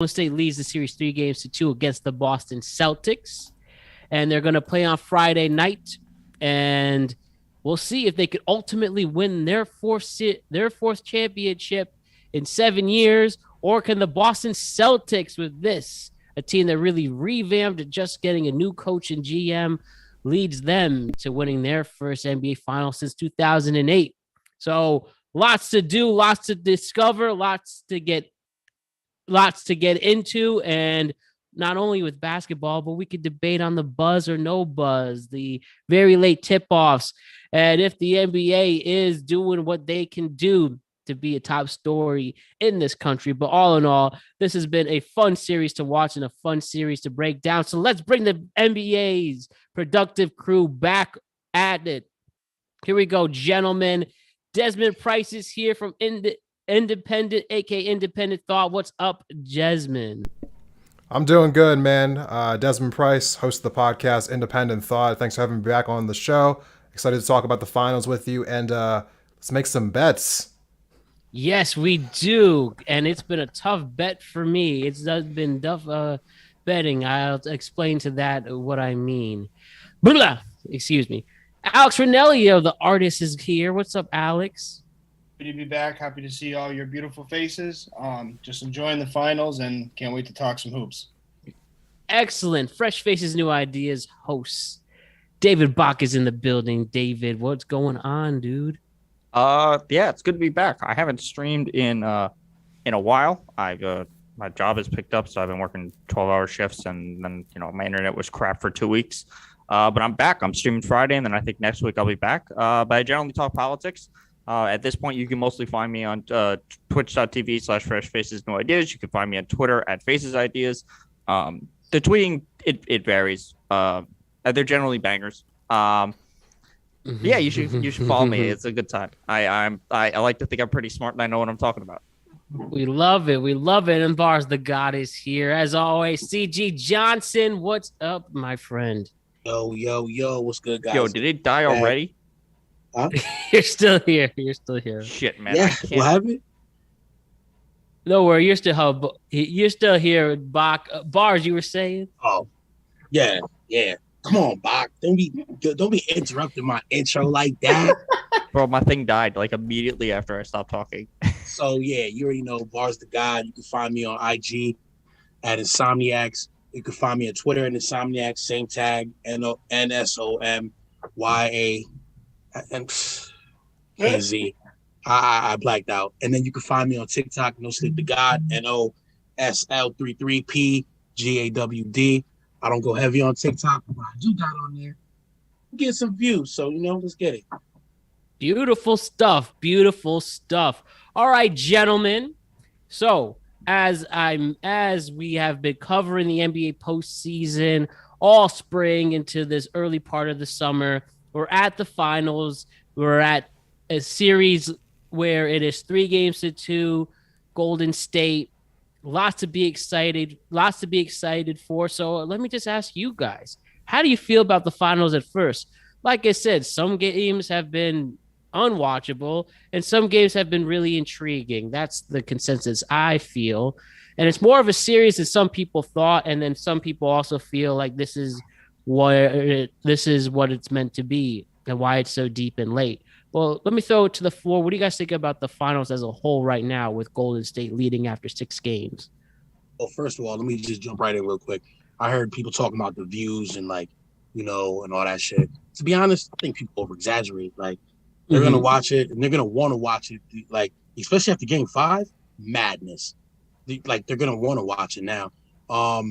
Golden State leads the series 3-2 against the Boston Celtics, and they're going to play on Friday night. And we'll see if they could ultimately win their fourth championship in 7 years, or can the Boston Celtics, with this, a team that really revamped, just getting a new coach and GM, leads them to winning their first NBA final since 2008. So lots to do, lots to discover, lots to get into, and not only with basketball, but we could debate on the buzz or no buzz, the very late tip-offs, and if the NBA is doing what they can do to be a top story in this country. But all in all, this has been a fun series to watch and a fun series to break down. So let's bring the NBA's productive crew back at it. Here we go, gentlemen. Desmond Price is here from Independent, aka Independent Thought. What's up, Desmond? I'm doing good, man. Desmond Price, host of the podcast Independent Thought. Thanks for having me back on the show. Excited to talk about the finals with you, and let's make some bets. Yes, we do, and it's been a tough bet for me. It's been tough betting. I'll explain to that what I mean. Blah, excuse me. Alex Ranelio, the artist, is here. What's up, Alex? Happy to be back. Happy to see all your beautiful faces. Just enjoying the finals and can't wait to talk some hoops. Excellent. Fresh faces, new ideas, hosts. David Bach is in the building. David, what's going on, dude? Yeah, it's good to be back. I haven't streamed in a while. My job has picked up, so I've been working 12-hour shifts, and then my internet was crap for 2 weeks. But I'm back. I'm streaming Friday, and then I think next week I'll be back. But I generally talk politics. At this point, you can mostly find me on twitch.tv/Fresh Faces No Ideas. You can find me on Twitter at Faces Ideas. The tweeting, it varies. They're generally bangers. Yeah, you should follow me. It's a good time. I like to think I'm pretty smart and I know what I'm talking about. We love it. We love it. And Bars the God is here. As always, CG Johnson, what's up, my friend? Yo, what's good, guys? Yo, did it die already? Huh? You're still here. You're still here. Shit, man. Yeah, what happened? No worry. You're still here, Bach. Bars, you were saying? Oh, yeah. Come on, Bach. Don't be interrupting my intro like that. Bro, my thing died like immediately after I stopped talking. So yeah, you already know Bars the God. You can find me on IG at Insomniacs. You can find me on Twitter at Insomniacs, same tag, NSOMYA and Z. I blacked out. And then you can find me on TikTok, No Sleep to God, NOSL33PGAWD. I don't go heavy on TikTok, but I do got on there. Get some views. So, let's get it. Beautiful stuff. Beautiful stuff. All right, gentlemen. So as we have been covering the NBA postseason all spring into this early part of the summer, we're at the finals. We're at a series where it is 3-2, Golden State. Lots to be excited for. So let me just ask you guys, how do you feel about the finals at first? Like I said, some games have been unwatchable and some games have been really intriguing. That's the consensus I feel. And it's more of a series than some people thought. And then some people also feel like this is what it's meant to be and why it's so deep and late. Well, let me throw it to the floor. What do you guys think about the finals as a whole right now with Golden State leading after 6 games? Well, first of all, let me just jump right in real quick. I heard people talking about the views and and all that shit. To be honest, I think people over-exaggerate. Like, they're going to watch it and they're going to want to watch it. Like, especially after game 5, madness. They're going to want to watch it now. I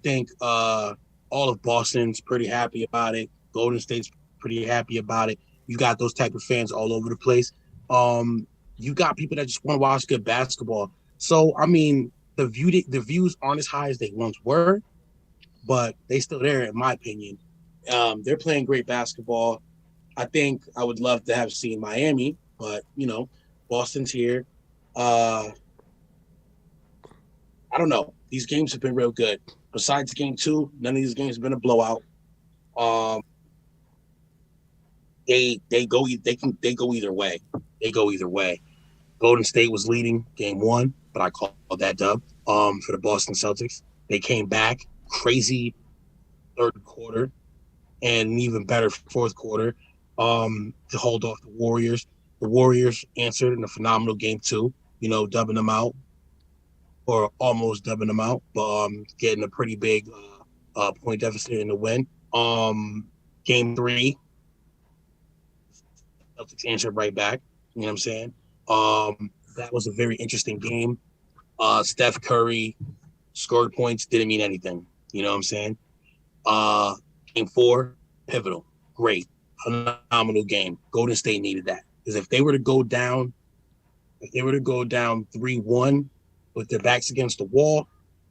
think all of Boston's pretty happy about it. Golden State's pretty happy about it. You got those type of fans all over the place. You got people that just want to watch good basketball. So, I mean, the views aren't as high as they once were, but they still there, in my opinion. They're playing great basketball. I think I would love to have seen Miami, but, Boston's here. I don't know. These games have been real good. Besides game 2, none of these games have been a blowout. They go either way. Golden State was leading game 1, but I called that dub. for the Boston Celtics. They came back crazy third quarter and even better fourth quarter to hold off the Warriors. The Warriors answered in a phenomenal game too, dubbing them out or almost dubbing them out, but getting a pretty big point deficit in the win. Game 3, Celtics answered right back. You know what I'm saying? That was a very interesting game. Steph Curry scored points, didn't mean anything. You know what I'm saying? Game 4, pivotal, great, phenomenal game. Golden State needed that because if they were to go down 3-1 with their backs against the wall,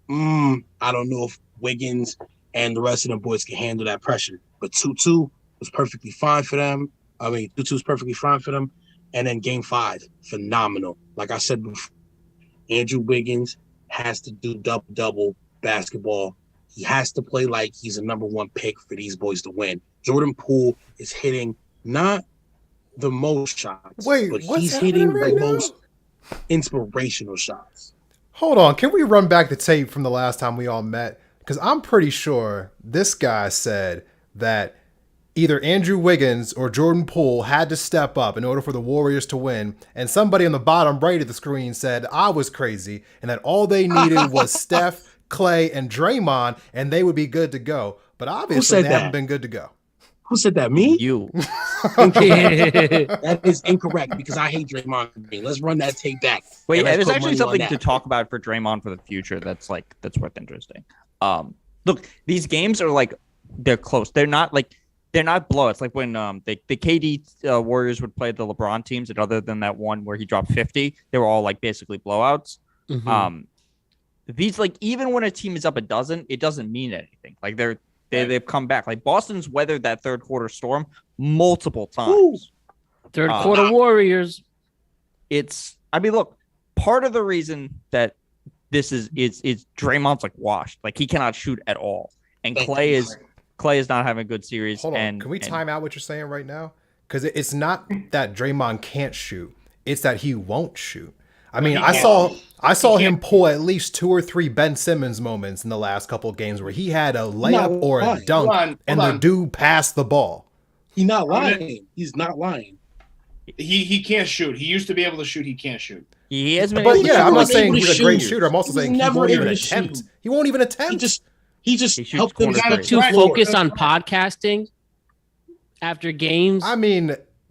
I don't know if Wiggins and the rest of them boys can handle that pressure. But 2-2 was perfectly fine for them. 2-2 was perfectly fine for them. And then game 5, phenomenal. Like I said before, Andrew Wiggins has to do double-double basketball. He has to play like he's a number 1 pick for these boys to win. Jordan Poole is hitting not the most shots, but he's hitting the most inspirational shots. Hold on. Can we run back the tape from the last time we all met? Because I'm pretty sure this guy said that either Andrew Wiggins or Jordan Poole had to step up in order for the Warriors to win. And somebody on the bottom right of the screen said I was crazy and that all they needed was Steph, Clay, and Draymond, and they would be good to go. But obviously they haven't been good to go. Who said that? Me? You. That is incorrect because I hate Draymond Green. Let's run that tape back. Wait, there's actually something to talk about for Draymond for the future that's worth interesting. Look, these games are they're close. They're not blowouts. Like when the KD Warriors would play the LeBron teams, and other than that one where he dropped 50, they were all basically blowouts. Mm-hmm. These even when a team is up a dozen, it doesn't mean anything. They've come back. Like Boston's weathered that third quarter storm multiple times. Ooh. Third quarter Warriors. Look, part of the reason that this is Draymond's washed. He cannot shoot at all. And Clay is not having a good series. Hold on. Can we time out what you're saying right now? Because it's not that Draymond can't shoot. It's that he won't shoot. I saw him pull at least 2 or 3 Ben Simmons moments in the last couple of games where he had a layup or a dunk and the dude passed the ball. He's not lying. He's not lying. He can't shoot. He used to be able to shoot. He can't shoot. He has been. But yeah, I'm not saying able to he's a great shoot. shooter. I'm also saying he won't even attempt. He won't even attempt. He just helped them. Too focused on podcasting after games.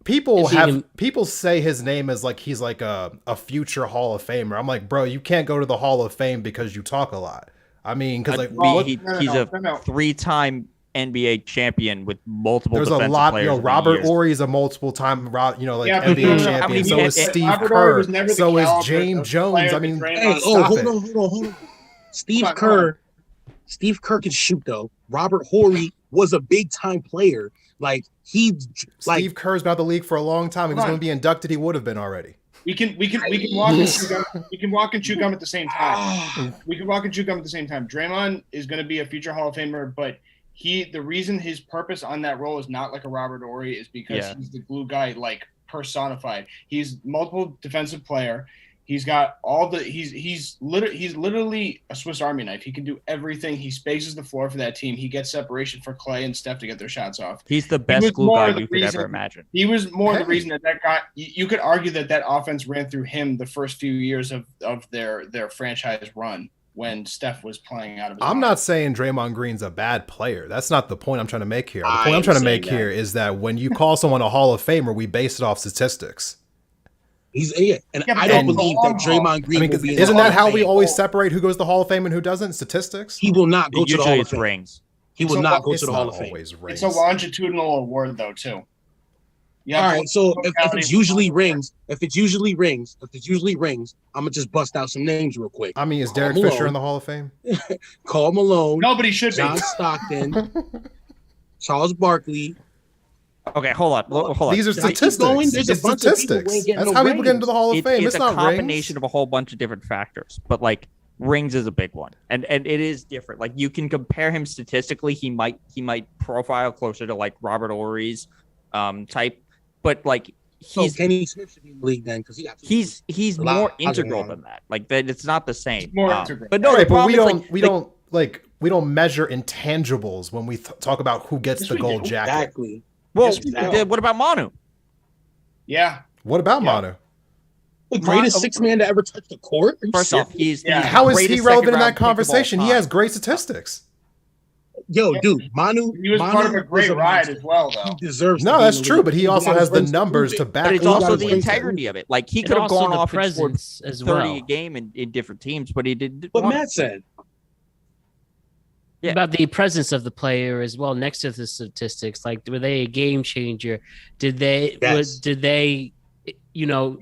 People say his name is he's a future Hall of Famer. I'm like, bro, you can't go to the Hall of Fame because you talk a lot. Because he's a 3-time NBA champion with multiple. There's defensive a lot. Players Robert Horry is a multiple-time, NBA champion. So is Steve Kerr. So is James Jones. Hold on. Steve Kerr can shoot though. Robert Horry was a big-time player. Steve Kerr's been out of the league for a long time. If he's going to be inducted, he would have been already. We can walk and chew gum. We can walk and chew gum at the same time. Draymond is going to be a future Hall of Famer, but the reason his purpose on that role is not like a Robert Horry is because he's the glue guy, personified. He's multiple defensive player. He's got all the he's literally a Swiss Army knife. He can do everything. He spaces the floor for that team. He gets separation for Clay and Steph to get their shots off. He's the best glue guy you could ever imagine. He was more the reason that guy. You could argue that offense ran through him the first few years of their franchise run when Steph was playing out of his I'm mind. not saying Draymond Green's a bad player. That's not the point I'm trying to make here. The point I'm trying to make here is that when you call someone a Hall of Famer, we base it off statistics. I don't believe that Draymond Green will be in the isn't Hall that of how Fame. we always separate who goes to the Hall of Fame and who doesn't? Statistics? He will not go to the Hall of Fame. Rings. He will not go to the Hall of Fame. It's a longitudinal award though too. All right, so if it's usually rings, I'm gonna just bust out some names real quick. Is Derek Fisher in the Hall of Fame? Karl Malone. Nobody should be. John Stockton. Charles Barkley. Okay, hold on. These are statistics. It's statistics. That's how people get into the Hall of Fame. It's not a combination of a whole bunch of different factors, but rings is a big one, and it is different. You can compare him statistically. He might profile closer to Robert Horry's type, but So Kenny Smith should be in the league then because he's a lot more of integral them. than that. Like that, it's not the same. More integral. But no, Right, the but we problem is, don't we don't measure intangibles when we talk about who gets Yes, the we gold do. jacket. Exactly. Well, Yes, we do. what about Manu? Yeah. What about Yeah. Manu? The greatest six man to ever touch the court. Are you First off, serious? he's the Yeah. How is he greatest relevant in second-round that pick of all conversation? He time. has great statistics. Yo, dude, Manu. He was Manu part of a great is ride monster. as well, He though. deserves. to No, be that's in the true, league. but he He's also got has the rings to numbers prove to it. back But it's up also his the wins. integrity of it. Like he And could have also gone the off and scored presence as 30 well. a game in different teams, but he did. What Matt said. Yeah. About the presence of the player as well next to the statistics. Like, were they a game changer? Did they? Yes. Did they? You know,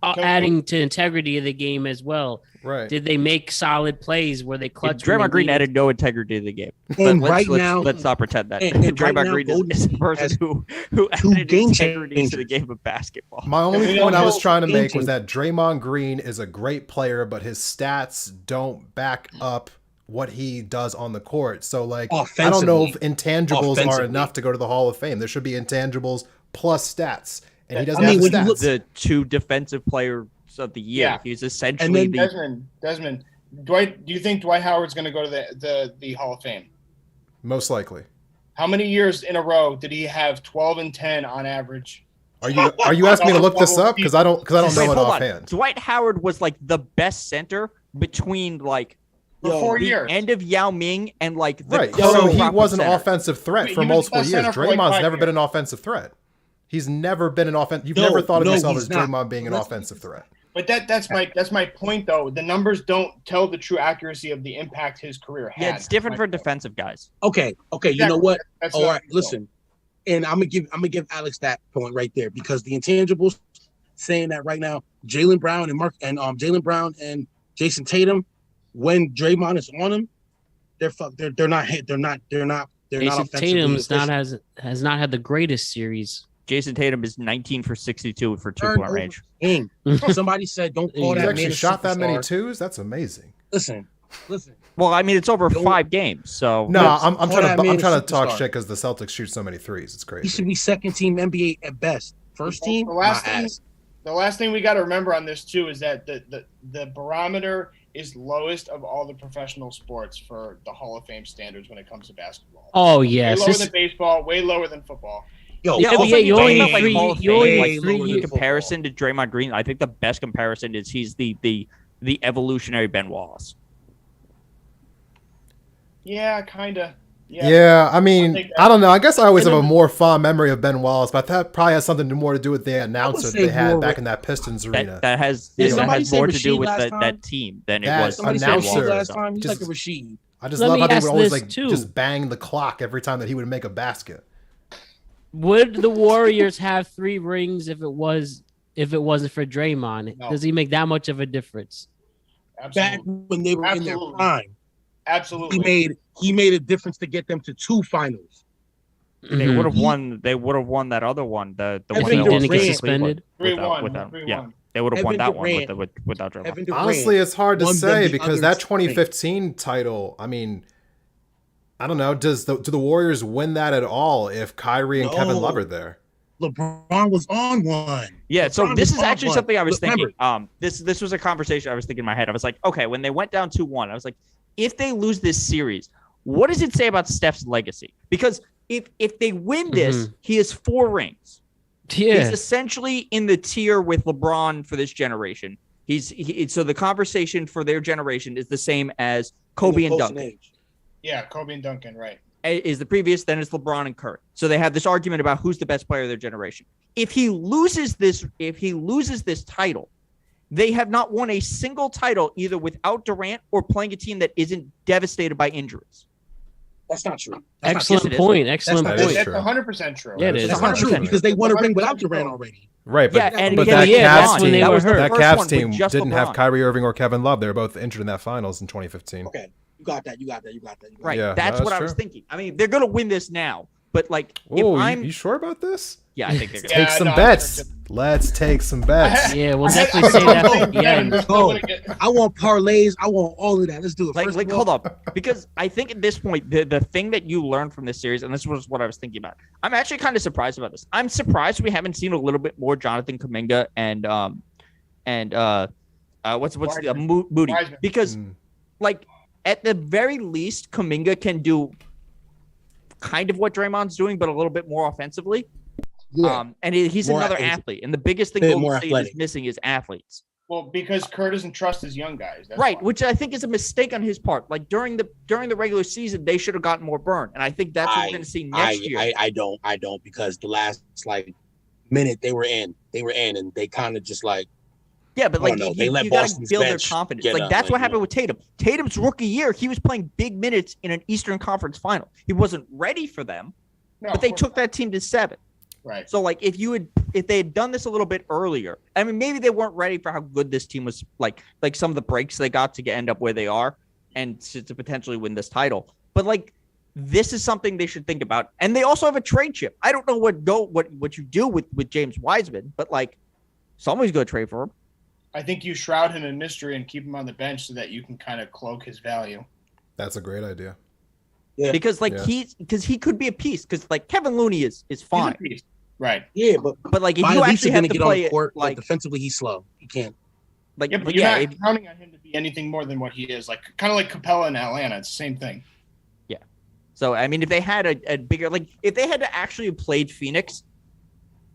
Can- adding to integrity of the game as well. Right. Did they make solid plays? Were they clutch? when Draymond they Green needed- added no integrity to the game. And But right now, let's not pretend that. and Draymond right now, Green Golden is the State person has who two added game integrity to the changers. game of basketball. My only we point don't I was know trying to make anything. was that Draymond Green is a great player, but his stats don't back up what he does on the court. So, like, I don't know if intangibles are Offensively. enough to go to the Hall of Fame. There should be intangibles plus stats, and he doesn't I mean, have when the you stats. look- The two defensive players of the year. Yeah. He's essentially And the Desmond, do you think Dwight Howard's going to go to the Hall of Fame? Most likely. How many years in a row did he have 12 and 10 on average? Are you asking me to look this up? Because I don't Wait, know it hold on. offhand. Dwight Howard was like the best center between like For Yo, 4 the years. end of Yao Ming and like the Right. current So he crop of was an center. offensive threat He for was the multiple best years. center for, like, Draymond's 5 never been years. an offensive threat. He's never been an offense. You've No, never thought of no, yourself he's as not. Draymond being an Let's- offensive threat. But that's my point though. The numbers don't tell the true accuracy of the impact his career had. Yeah, it's different That's for my point. defensive guys. Okay. You know Exactly. what? That's All not- right, listen. And I'm gonna give Alex that point right there because the intangibles saying that right now, Jaylen Brown and Jason Tatum, when Draymond is on him, they're not Jason offensively Tatum's not efficient. has not had the greatest series. Jason Tatum is 19 for 62 for Turn 2-point over range. game. Somebody said, "Don't call He's that actually man a shot that many superstar." twos. That's amazing. Listen. Well, I mean, it's over Don't- 5 games, so No, Let's I'm call trying that to man I'm a trying to talk superstar. shit because the Celtics shoot so many threes. It's He crazy. should be second team NBA at best. First team, The last my thing- ass. The last thing we got to remember on this too is that the barometer is lowest of all the professional sports for the Hall of Fame standards when it comes to basketball. Oh Way yes, lower this, than baseball, way lower than football. Yo, Yeah, also, but yeah, you talking only about, like, three- Hall of you only Fame, like like, three lower years- than comparison to Draymond Green, I think the best comparison is he's the evolutionary Ben Wallace. Yeah, kind of. Yeah, I I mean, think I don't know. I guess I always have a And then- more fond memory of Ben Wallace, but that probably has something more to do with the announcer say they had more back with- in that Pistons arena. That has Did that somebody has say more to do Rasheed with last time? that team than it That was. Somebody said announcer Rasheed last time. He's just- like a Rasheed. I just Let love me how they ask would always this, like too. just bang the clock every time that he would make a basket. would the Warriors have 3 rings if it wasn't for Draymond? No. Does he make that much of a difference? Back Absolutely. when they were in their Absolutely. prime, Absolutely. he made a difference to get them to 2 finals. They Mhm. would have won. They would have won that other one. The Kevin one If he that didn't lost get to suspended. Cleveland 3-1. without- 3-1. yeah, they would have won Kevin that one Durant- without Draymond. Kevin Durant Honestly, it's hard to won them say the because other that thing. 2015 title, I mean, I don't know. Do the Warriors win that at all if Kyrie and Kevin No. Love are there? LeBron was on one. Yeah, so LeBron this was is on actually one. something I was Remember, thinking. This was a conversation I was thinking in my head. I was like, okay, when they went down 2-1, I was like, if they lose this series, what does it say about Steph's legacy? Because if they win this, he has 4 rings. Yeah. He's essentially in the tier with LeBron for this generation. So the conversation for their generation is the same as Kobe and Post Duncan. age. Yeah, Kobe and Duncan, right. Is the previous, then it's LeBron and Curry. So they have this argument about who's the best player of their generation. If he loses this title, they have not won a single title either without Durant or playing a team that isn't devastated by injuries. That's not true. Excellent yes, it is. point. Excellent That's That is point. That's true. 100% true. Yeah, it is. That's not true 100%. because they won a ring without Durant already. Right, but, Yeah, and but again, that yeah, Cavs that's when they team, were was the hurt. that first Cavs one team with just didn't have LeBron. Kyrie Irving or Kevin Love. They were both injured in that finals in 2015. Okay, you got that. Right. Yeah, that's no, what that's I was true. thinking. I mean, they're going to win this now. But, like, if Oh, I'm... you sure about this? Yeah, I think they're going to Take Yeah, some no, bets. Let's take some bets. Yeah, we'll definitely say that at the end. Oh, I want parlays. I want all of that. Let's do it. Like, First like of all, hold up, because I think at this point, the thing that you learned from this series, and this was what I was thinking about. I'm actually kind of surprised about this. I'm surprised we haven't seen a little bit more Jonathan Kuminga and what's the Moody, Wiseman. because like at the very least, Kuminga can do kind of what Draymond's doing, but a little bit more offensively. yeah. And he's More another athletic. athlete, and the biggest thing Bit Golden more State athletic. is missing is athletes. Well, because Kerr doesn't trust his young guys. That's Right, why. which I think is a mistake on his part. Like during the regular season, they should have gotten more burn, and I think that's what we're going to see next year. I don't because the last like minute they were in, and they kind of just like Yeah, but I like don't know, they let you got to Boston's build their bench confidence. get Like up, that's like, what you happened know. with Tatum. Tatum's rookie year, he was playing big minutes in an Eastern Conference final. He wasn't ready for them, No, but they of course took that team to 7. not. Right. So like if they had done this a little bit earlier, I mean maybe they weren't ready for how good this team was, like some of the breaks they got to end up where they are and to potentially win this title. But like this is something they should think about. And they also have a trade chip. I don't know what you do with James Wiseman, but like somebody's going to trade for him. I think you shroud him in mystery and keep him on the bench so that you can kind of cloak his value. That's a great idea. Yeah. Because like Yeah. he could be a piece, because like Kevin Looney is He's a fine. beast. Right. yeah, but But like if by you least actually are have gonna to get on play the it, court, like defensively he's slow. He can't. Yeah, but but you're yeah, not counting on him to be anything more than what he is. Like kind of like Capella in Atlanta. It's the same thing. so I mean if they had a bigger, like if they had to actually have played Phoenix,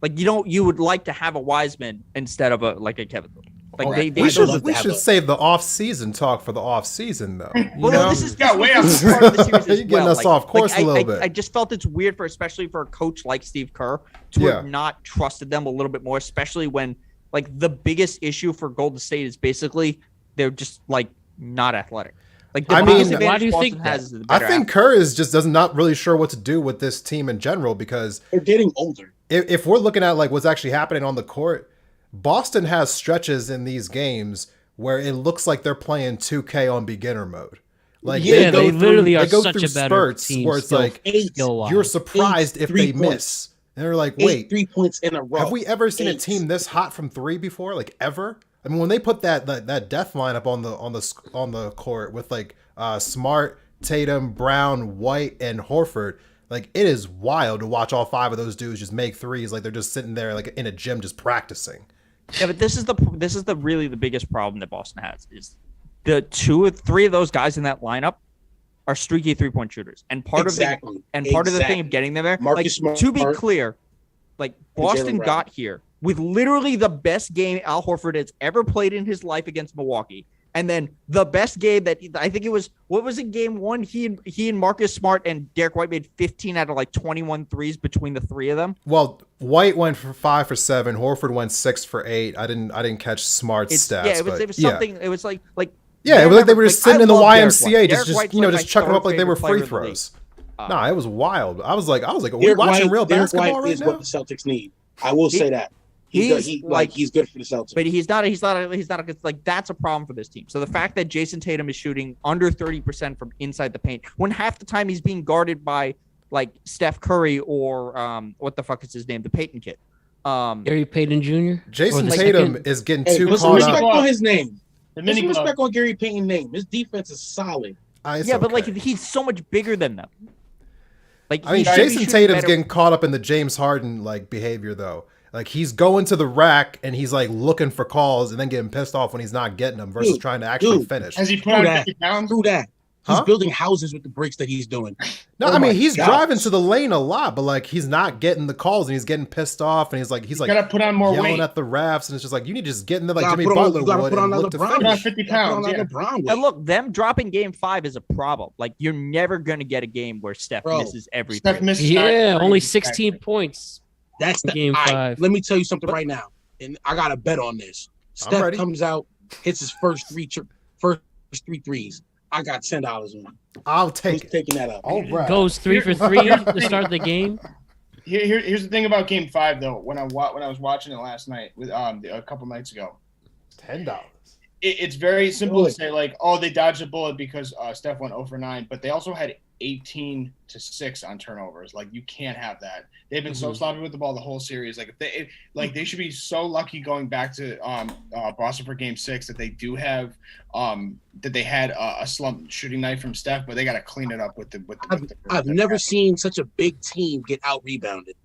like you would like to have a Wiseman instead of a Kevin Looney. Like Oh, they We I'd should love to we have should a- save the off-season talk for the off-season though. You Well, know? no, this is Yeah, way off. part of the series as You're getting well. us off course like, a little bit. I just felt it's weird especially for a coach like Steve Kerr to Yeah. have not trusted them a little bit more, especially when like the biggest issue for Golden State is basically they're just like not athletic. Like the I mean, biggest advantage why do you Boston think has that? is the I better think Kerr is just not really sure what to do with this team in general, because They're getting older. if we're looking at like what's actually happening on the court, Boston has stretches in these games where it looks like they're playing 2K on beginner mode. Like Yeah, go they through- literally are they go such through a better spurts team. where it's like skill-wise. you're surprised if they 3 points. miss. And they're like, 8 wait, 3 points in a row. have we ever seen a 8. team this hot from 3 before? Like ever? I mean, when they put that death lineup on the court with like Smart, Tatum, Brown, White, and Horford, like it is wild to watch all 5 of those dudes just make threes like they're just sitting there like in a gym just practicing. Yeah, but this is the really the biggest problem that Boston has is the 2 or 3 of those guys in that lineup are streaky 3-point shooters, and part of the thing of getting them there, Marcus like to be Smart clear, like and Jaylen Boston Brown. got here with literally the best game Al Horford has ever played in his life against Milwaukee. And then the best game that I think it was, what was it, game 1? He and Marcus Smart and Derek White made 15 out of like 21 threes between the 3 of them. Well, White went for 5 for 7. Horford went 6 for 8. I didn't catch Smart's stats. Yeah, it but was something. It was like Yeah, it was like they were just sitting in the I love YMCA, Derek White. just Derek White's just chucking them my up like they were third free favorite player in the league. throws. Nah, it was wild. I was like, are we Derek watching real Derek basketball White right is now? what the Celtics need. I will say that. He's good for the Celtics. But he's not like that's a problem for this team. So the fact that Jason Tatum is shooting under 30% from inside the paint, when half the time he's being guarded by like Steph Curry or what the fuck is his name, the Peyton kid. Gary Payton Jr. Jason Or the Tatum second- is getting Hey, too put some caught respect up. on his name. The Put mini some glove. respect on Gary Payton's name. His defense is solid. It's Yeah, but okay. like he's so much bigger than them. Like I mean, he should be Jason shooting Tatum's better. getting caught up in the James Harden like behavior though. Like he's going to the rack and he's like looking for calls and then getting pissed off when he's not getting them versus Dude, trying to actually dude. finish. Has he put Through on that. 50 pounds? Through that. He's Huh? building houses with the bricks that he's doing. No, Oh I mean my he's gosh. driving to the lane a lot, but like he's not getting the calls and he's getting pissed off and he's like Gotta put on more yelling weight. at the refs and it's just like you need to just get in there like Gotta Jimmy put on- Butler you gotta would put on and that look to LeBron Put on finish. 50 Put on pounds. that Yeah. LeBron weight. And look, them dropping game 5 is a problem. Like you're never gonna get a game where Steph Bro, misses every Steph three. misses Yeah, not only three. 16 points. That's the Game all right, 5. Let me tell you something right now, and I got a bet on this. Steph ready. comes out, hits his first three threes. I got $10 on it. I'll Who's take it. taking that up? All right. Goes 3 for 3 to start the game. Here's the thing about Game 5 though. When I was watching it last night with a couple nights ago, $10. it's very simple to Good. say like, oh, they dodged a bullet because Steph went 0 for 9, but they also had 18-6 on turnovers. Like, you can't have that. They've been so sloppy with the ball the whole series. Like, they should be so lucky going back to Boston for Game 6 that they do have that they had a slump shooting night from Steph, but they got to clean it up with the. I've never seen such a big team get out rebounded.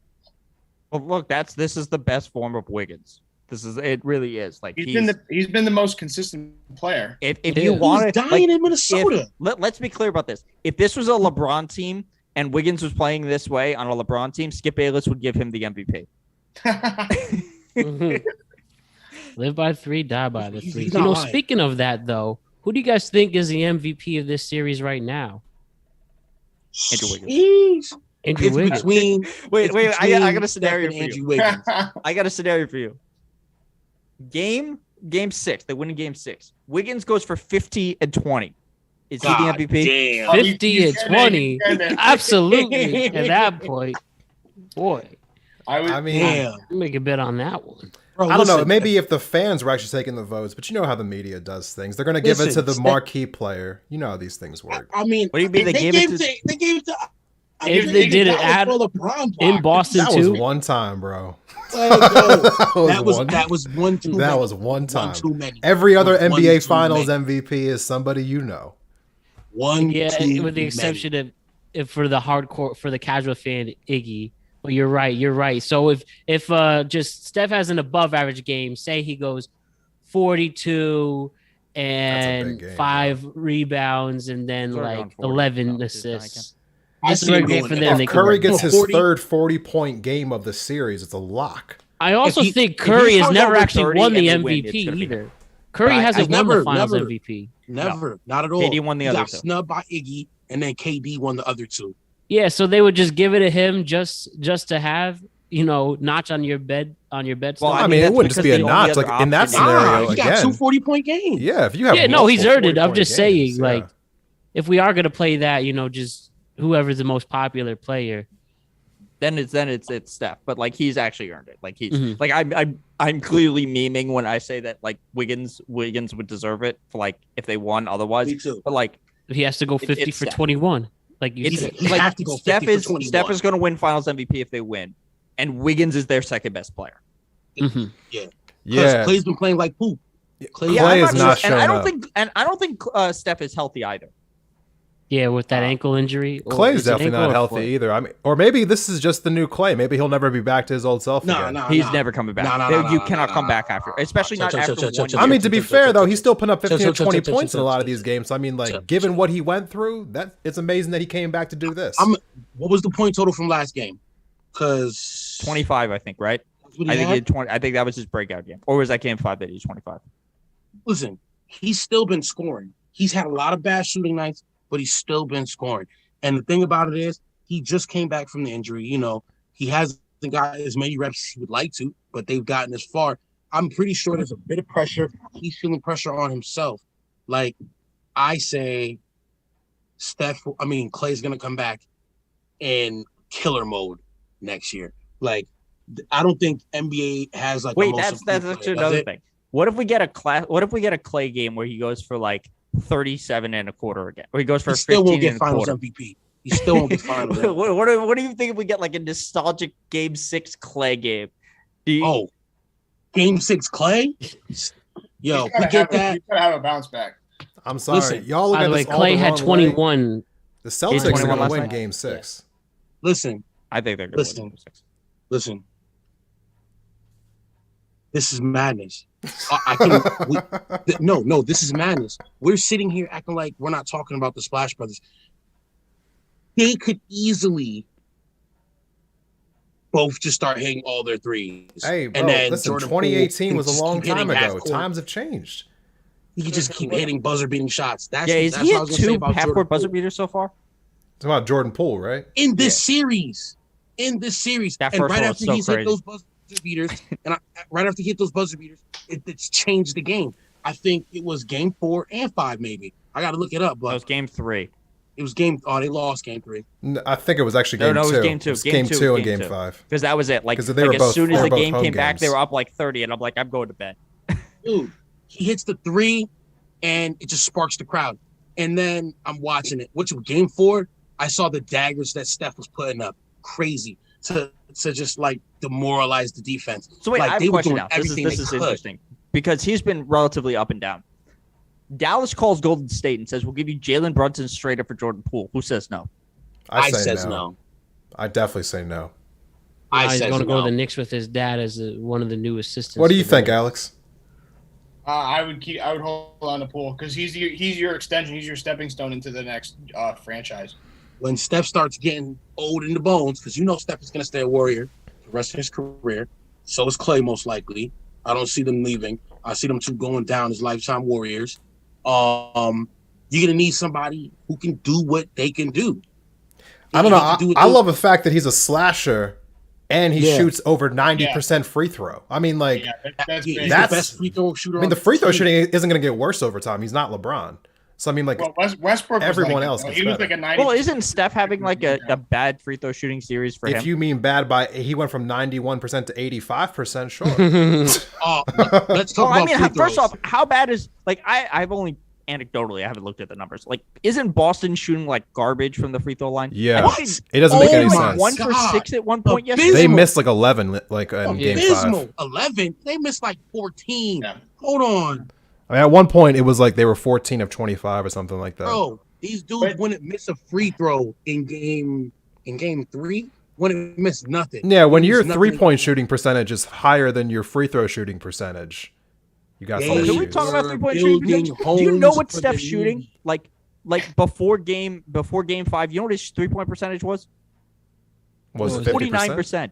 Well, look, this is the best form of Wiggins. It really is. Like he's been the most consistent player. If you want to, dying in Minnesota. Let's be clear about this. If this was a LeBron team and Wiggins was playing this way on a LeBron team, Skip Bayless would give him the MVP. Live by 3, die by the 3. He's not lying. Speaking of that, though, who do you guys think is the MVP of this series right now? Andrew Wiggins. Jeez. Andrew Wiggins. Wait, I got a scenario Steph for and you. Andrew Wiggins. I got a scenario for you. Game 6. They win in Game 6. Wiggins goes for 50 and 20. Is he the MVP? Damn. 50 and 20. Absolutely. At that point, boy, I mean, Damn. make a bet on that one. Bro, I don't know. listen, Maybe if the fans were actually taking the votes, but you know how the media does things. They're going to give it to the Listen, marquee player. You know how these things work. I mean, What do you mean they gave it to- They gave it to. If they did it that was for LeBron in block. Boston That too. was one time, bro. That was one too many. That was one time. One too many. Every other One NBA too Finals many. MVP is somebody you know. One Yeah, too with the many. exception of if for the hardcore, for the casual fan, Iggy. But you're right. So if just Steph has an above average game, say he goes 42 and big game, 5 rebounds and then Sort of like on 40, 11 so it's assists. I It's see a him great game going for in. them. If They can Curry win. gets his 40 third 40-point game of the series, it's a lock. I also if he- think if he Curry has scores never over actually 30 won the and they win, it's MVP gonna be either. Curry But hasn't I won the never- Finals never- MVP. Never, not at all. KD won the He other got two. snubbed by Iggy, and then KD won the other two. Yeah, so they would just give it to him just to have, notch on your bed Well, stuff. I mean, it that's wouldn't just because be a the only notch. other Like in that option- scenario, he got again. two 40-point games. Yeah, if you have Yeah, no, he's multiple earned it. I'm 40-point just games, saying, like, if we are gonna play that, just whoever's the most popular player. Then it's Steph, but like he's actually earned it. Like he's Mhm. like I'm clearly memeing when I say that like Wiggins would deserve it for like if they won otherwise. Me too. But like He has to go 50 it's for Steph. 21, like you it's said. He like have to go Steph 50 for is 21. Steph is going to win Finals MVP if they win, and Wiggins is their second best player. Mhm. Yeah, Clay's been playing like poop. Clay Clay I'm is sure- not and I showing don't up. think I don't think Steph is healthy either. Yeah, with that ankle injury. or Clay's is it definitely ankle not or healthy foot? either. I mean, or maybe this is just the new Clay. Maybe he'll never be back to his old self No, again. no, He's never coming back. You cannot come back after, especially not after 1 year. I mean, to be fair though, he's still putting up 15 or 20 chill, points in a chill, lot of chill, these games. So I mean, like, given what he went through, that it's amazing that he came back to do this. What was the point total from last game? Because 25, I think, right? I think he had 20. I think that was his breakout game, or was that game 5 that he was 25? Listen, he's still been scoring. He's had a lot of bad shooting nights, but he's still been scoring. And the thing about it is, he just came back from the injury. He hasn't got as many reps as he would like to, but they've gotten as far. I'm pretty sure there's a bit of pressure. He's feeling pressure on himself. Like, I say, Clay's going to come back in killer mode next year. Like, I don't think NBA has like. Wait, a most that's improved actually player, does another it? thing. What if we get a Clay game where he goes for like 37 and a quarter again, or he goes for He still 15 won't get and a Finals quarter? MVP. He still won't get Finals MVP. What do you think if we get like a nostalgic Game 6 Clay game? Oh, Game 6 Clay? Yo, He's we gotta get have that. a bounce back. I'm sorry, Listen, y'all look By at the way, this all Clay the had wrong way. 21. The Celtics are 21 going to last win night? Game 6. Listen, I think they're going to Listen. win Game 6. listen. This is madness. No, this is madness. We're sitting here acting like we're not talking about the Splash Brothers. They could easily both just start hitting all their threes. Hey, bro, and then listen, Jordan Poole 2018 can was just a long keep hitting time ago. half-court. Times have changed. He could just keep hitting buzzer-beating shots. That's Yeah, that's he what I had was gonna say 2 about half-court Jordan buzzer Poole. beaters so far. It's about Jordan Poole, right? In this series. That And first right one after was so he's hit crazy. those buzzer beaters, right after he hit those buzzer beaters, it's changed the game. I think it was game 4 and 5, maybe. I got to look it up, That but was Game 3. it was they lost game 3. I think it was actually No, Game no, it 2. was Game 2. It was Game Game 2, 2 and Game Game 2. 5. Because that was it. Like, 'Cause they were as both- soon they as were the both game home came back, games. they were up like 30, and I'm like, I'm going to bed. Dude, he hits the 3, and it just sparks the crowd. And then I'm watching it. Which game 4? I saw the daggers that Steph was putting up, crazy to just like demoralize the defense. So wait, like, I have they a were question doing now. This everything is they could. interesting because he's been relatively up and down. Dallas calls Golden State and says, "We'll give you Jalen Brunson straight up for Jordan Poole." Who says no? I say says no. no. I definitely say no. He's says going to go no. to the Knicks with his dad as one of the new assistants. What do you to think, the- Alex? I would hold on to Poole because he's your extension. He's your stepping stone into the next franchise. When Steph starts getting old in the bones, because you know Steph is going to stay a Warrior the rest of his career. So is Clay, most likely. I don't see them leaving. I see them two going down as lifetime Warriors. You're going to need somebody who can do what they can do. I don't know. I love the fact that he's a slasher and he shoots over 90% free throw. I mean, like, That's He's great. That's- the best free throw shooter. I mean, on the free throw team. shooting isn't going to get worse over time. He's not LeBron. So, I mean, like, Well, Westbrook. Was everyone like, else he gets was better. like a 90. Well, isn't Steph having like a bad free throw shooting series for him? if you mean bad by, he went from 91% to 85%, sure. Let's talk Well, I about mean, free first throws. off, how bad is like I've only anecdotally I haven't looked at the numbers. Like, isn't Boston shooting like garbage from the free throw line? Yeah. I think It doesn't make Oh any my sense. 1 for God. 6 at one point Abysmal. yesterday. They missed like 11 like in game Abysmal. 5. 11. They missed like 14. Yeah. Hold on, I mean, at one point, it was like they were 14 of 25 or something like that. bro. These dudes But- wouldn't miss a free throw in game 3. Wouldn't miss nothing. Yeah, when Wouldn't your miss nothing. 3-point shooting percentage is higher than your free throw shooting percentage, you got some They Can we issues. talk about were 3-point shooting building percentage? Do you know homes what for Steph's the shooting? league. Like before game 5, you know what his 3-point percentage was? Was it 49%. 50%?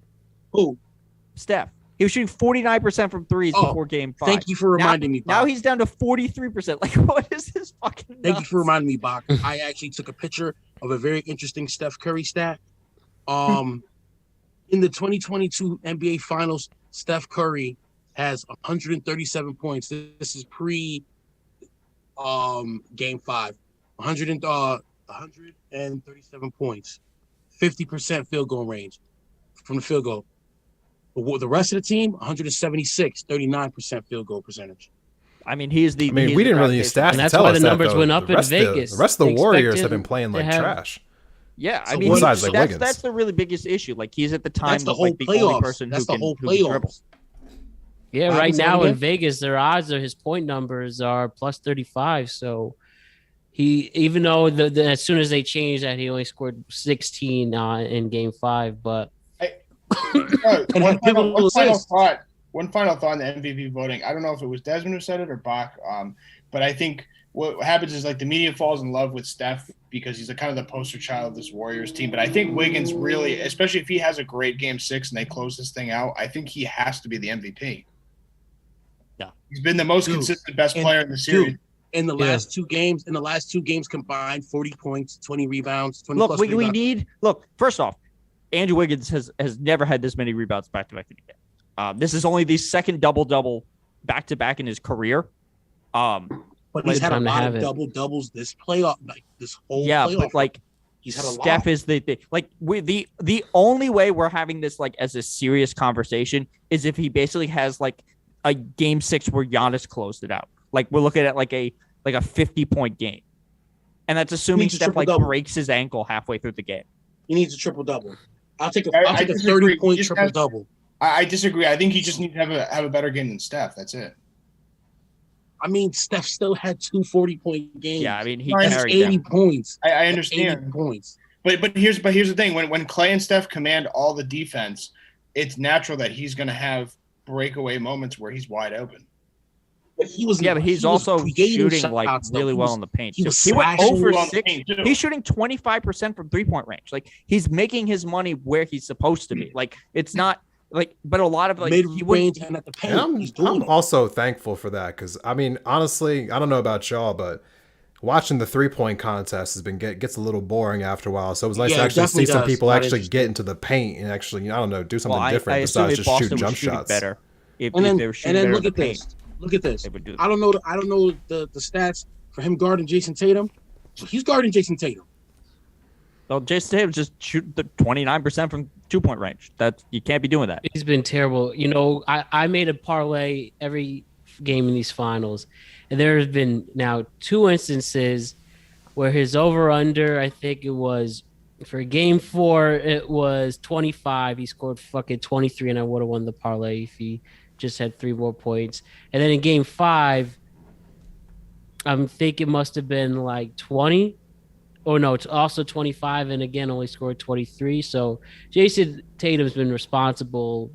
Who? Steph. He was shooting 49% from threes Oh, before game 5. Thank you for reminding me. Now Bach. he's down to 43%. Like, what is this fucking Thank you for nuts? reminding me, Bach. I actually took a picture of a very interesting Steph Curry stat. In the 2022 NBA Finals, Steph Curry has 137 points. This is pre game 5. 137 points. 50% field goal range from the field goal. But the rest of the team, 176, 39% field goal percentage. I mean, he is the. I mean, he is we the didn't really need draft stats And to that's tell why us the that, numbers though. went up the in rest of Vegas. The rest of They the Warriors expected have been playing to like have- trash. Yeah, I So mean, what- Besides, like, Wiggins. that's the really biggest issue. Like, he's at the time That's the of, whole like, the only playoffs. person That's who the can, whole who can dribble. playoffs. Yeah, What right happens now again? in Vegas, their odds are his point numbers are plus 35. So he, even though as soon as they changed that, he only scored 16 in game 5. But And had pivotal assists. One final thought on the MVP voting. I don't know if it was Desmond who said it or Bach, but I think what happens is like the media falls in love with Steph because he's kind of the poster child of this Warriors team. But I think Wiggins really, especially if he has a great game 6 and they close this thing out, I think he has to be the MVP. Yeah. He's been the most Dude, consistent best and- player in the series. Dude, in the last 2 games combined, 40 points, 20 rebounds, 20 Look, plus we rebounds. need. Look, first off, Andrew Wiggins has never had this many rebounds back to back in a game. This is only the second double back to back in his career. But he's had a time to lot have of it. double doubles this playoff, like this whole Yeah, playoff. but like he's had a Steph lot. is the like the only way we're having this like as a serious conversation is if he basically has like a game 6 where Giannis closed it out. Like we're looking at like a 50-point game, and that's assuming Needs a Steph like triple-double. breaks his ankle halfway through the game. He needs a triple double. I'll take I a disagree. 30-point He just triple has- double. I disagree. I think he just needs to have a better game than Steph. That's it. I mean, Steph still had 2 40-point games. Yeah, I mean he That's That's carried 80 them. points. I 80 understand. points. But here's the thing. When Clay and Steph command all the defense, it's natural that he's going to have breakaway moments where he's wide open. But he was Yeah, but he's he was also creating shooting like shots, though. really He well was- in the paint. he too. was He went slashing over well in the 6. paint, too. He's shooting 25% from 3-point range. Like he's making his money where he's supposed to be. Like it's not like, but a lot of like he mid-range wouldn't. and at the And paint. He's doing I'm it. also thankful for that because, I mean, honestly, I don't know about y'all, but watching the 3-point contest has been gets a little boring after a while. So it was nice Yeah, to it actually see definitely some does. people Not actually interesting. get into the paint and actually, I don't know, do something Well, different I assume besides if just Boston shooting was jump shooting shots. better, if And then they were shooting and then better look in at the paint, this. Look at this. they would do that. I don't know the stats for him guarding Jason Tatum. So he's guarding Jason Tatum. Well, Jason Tatum just shoot the 29% from 2-point range. That you can't be doing that. he's been terrible. You know, I made a parlay every game in these finals, and there have been now 2 instances where his over under, I think it was For game 4, it was 25. He scored fucking 23, and I would have won the parlay if he just had 3 more points. And then in game 5, I think it must have been like 20. Oh no, it's also 25, and again only scored 23. So Jason Tatum's been responsible.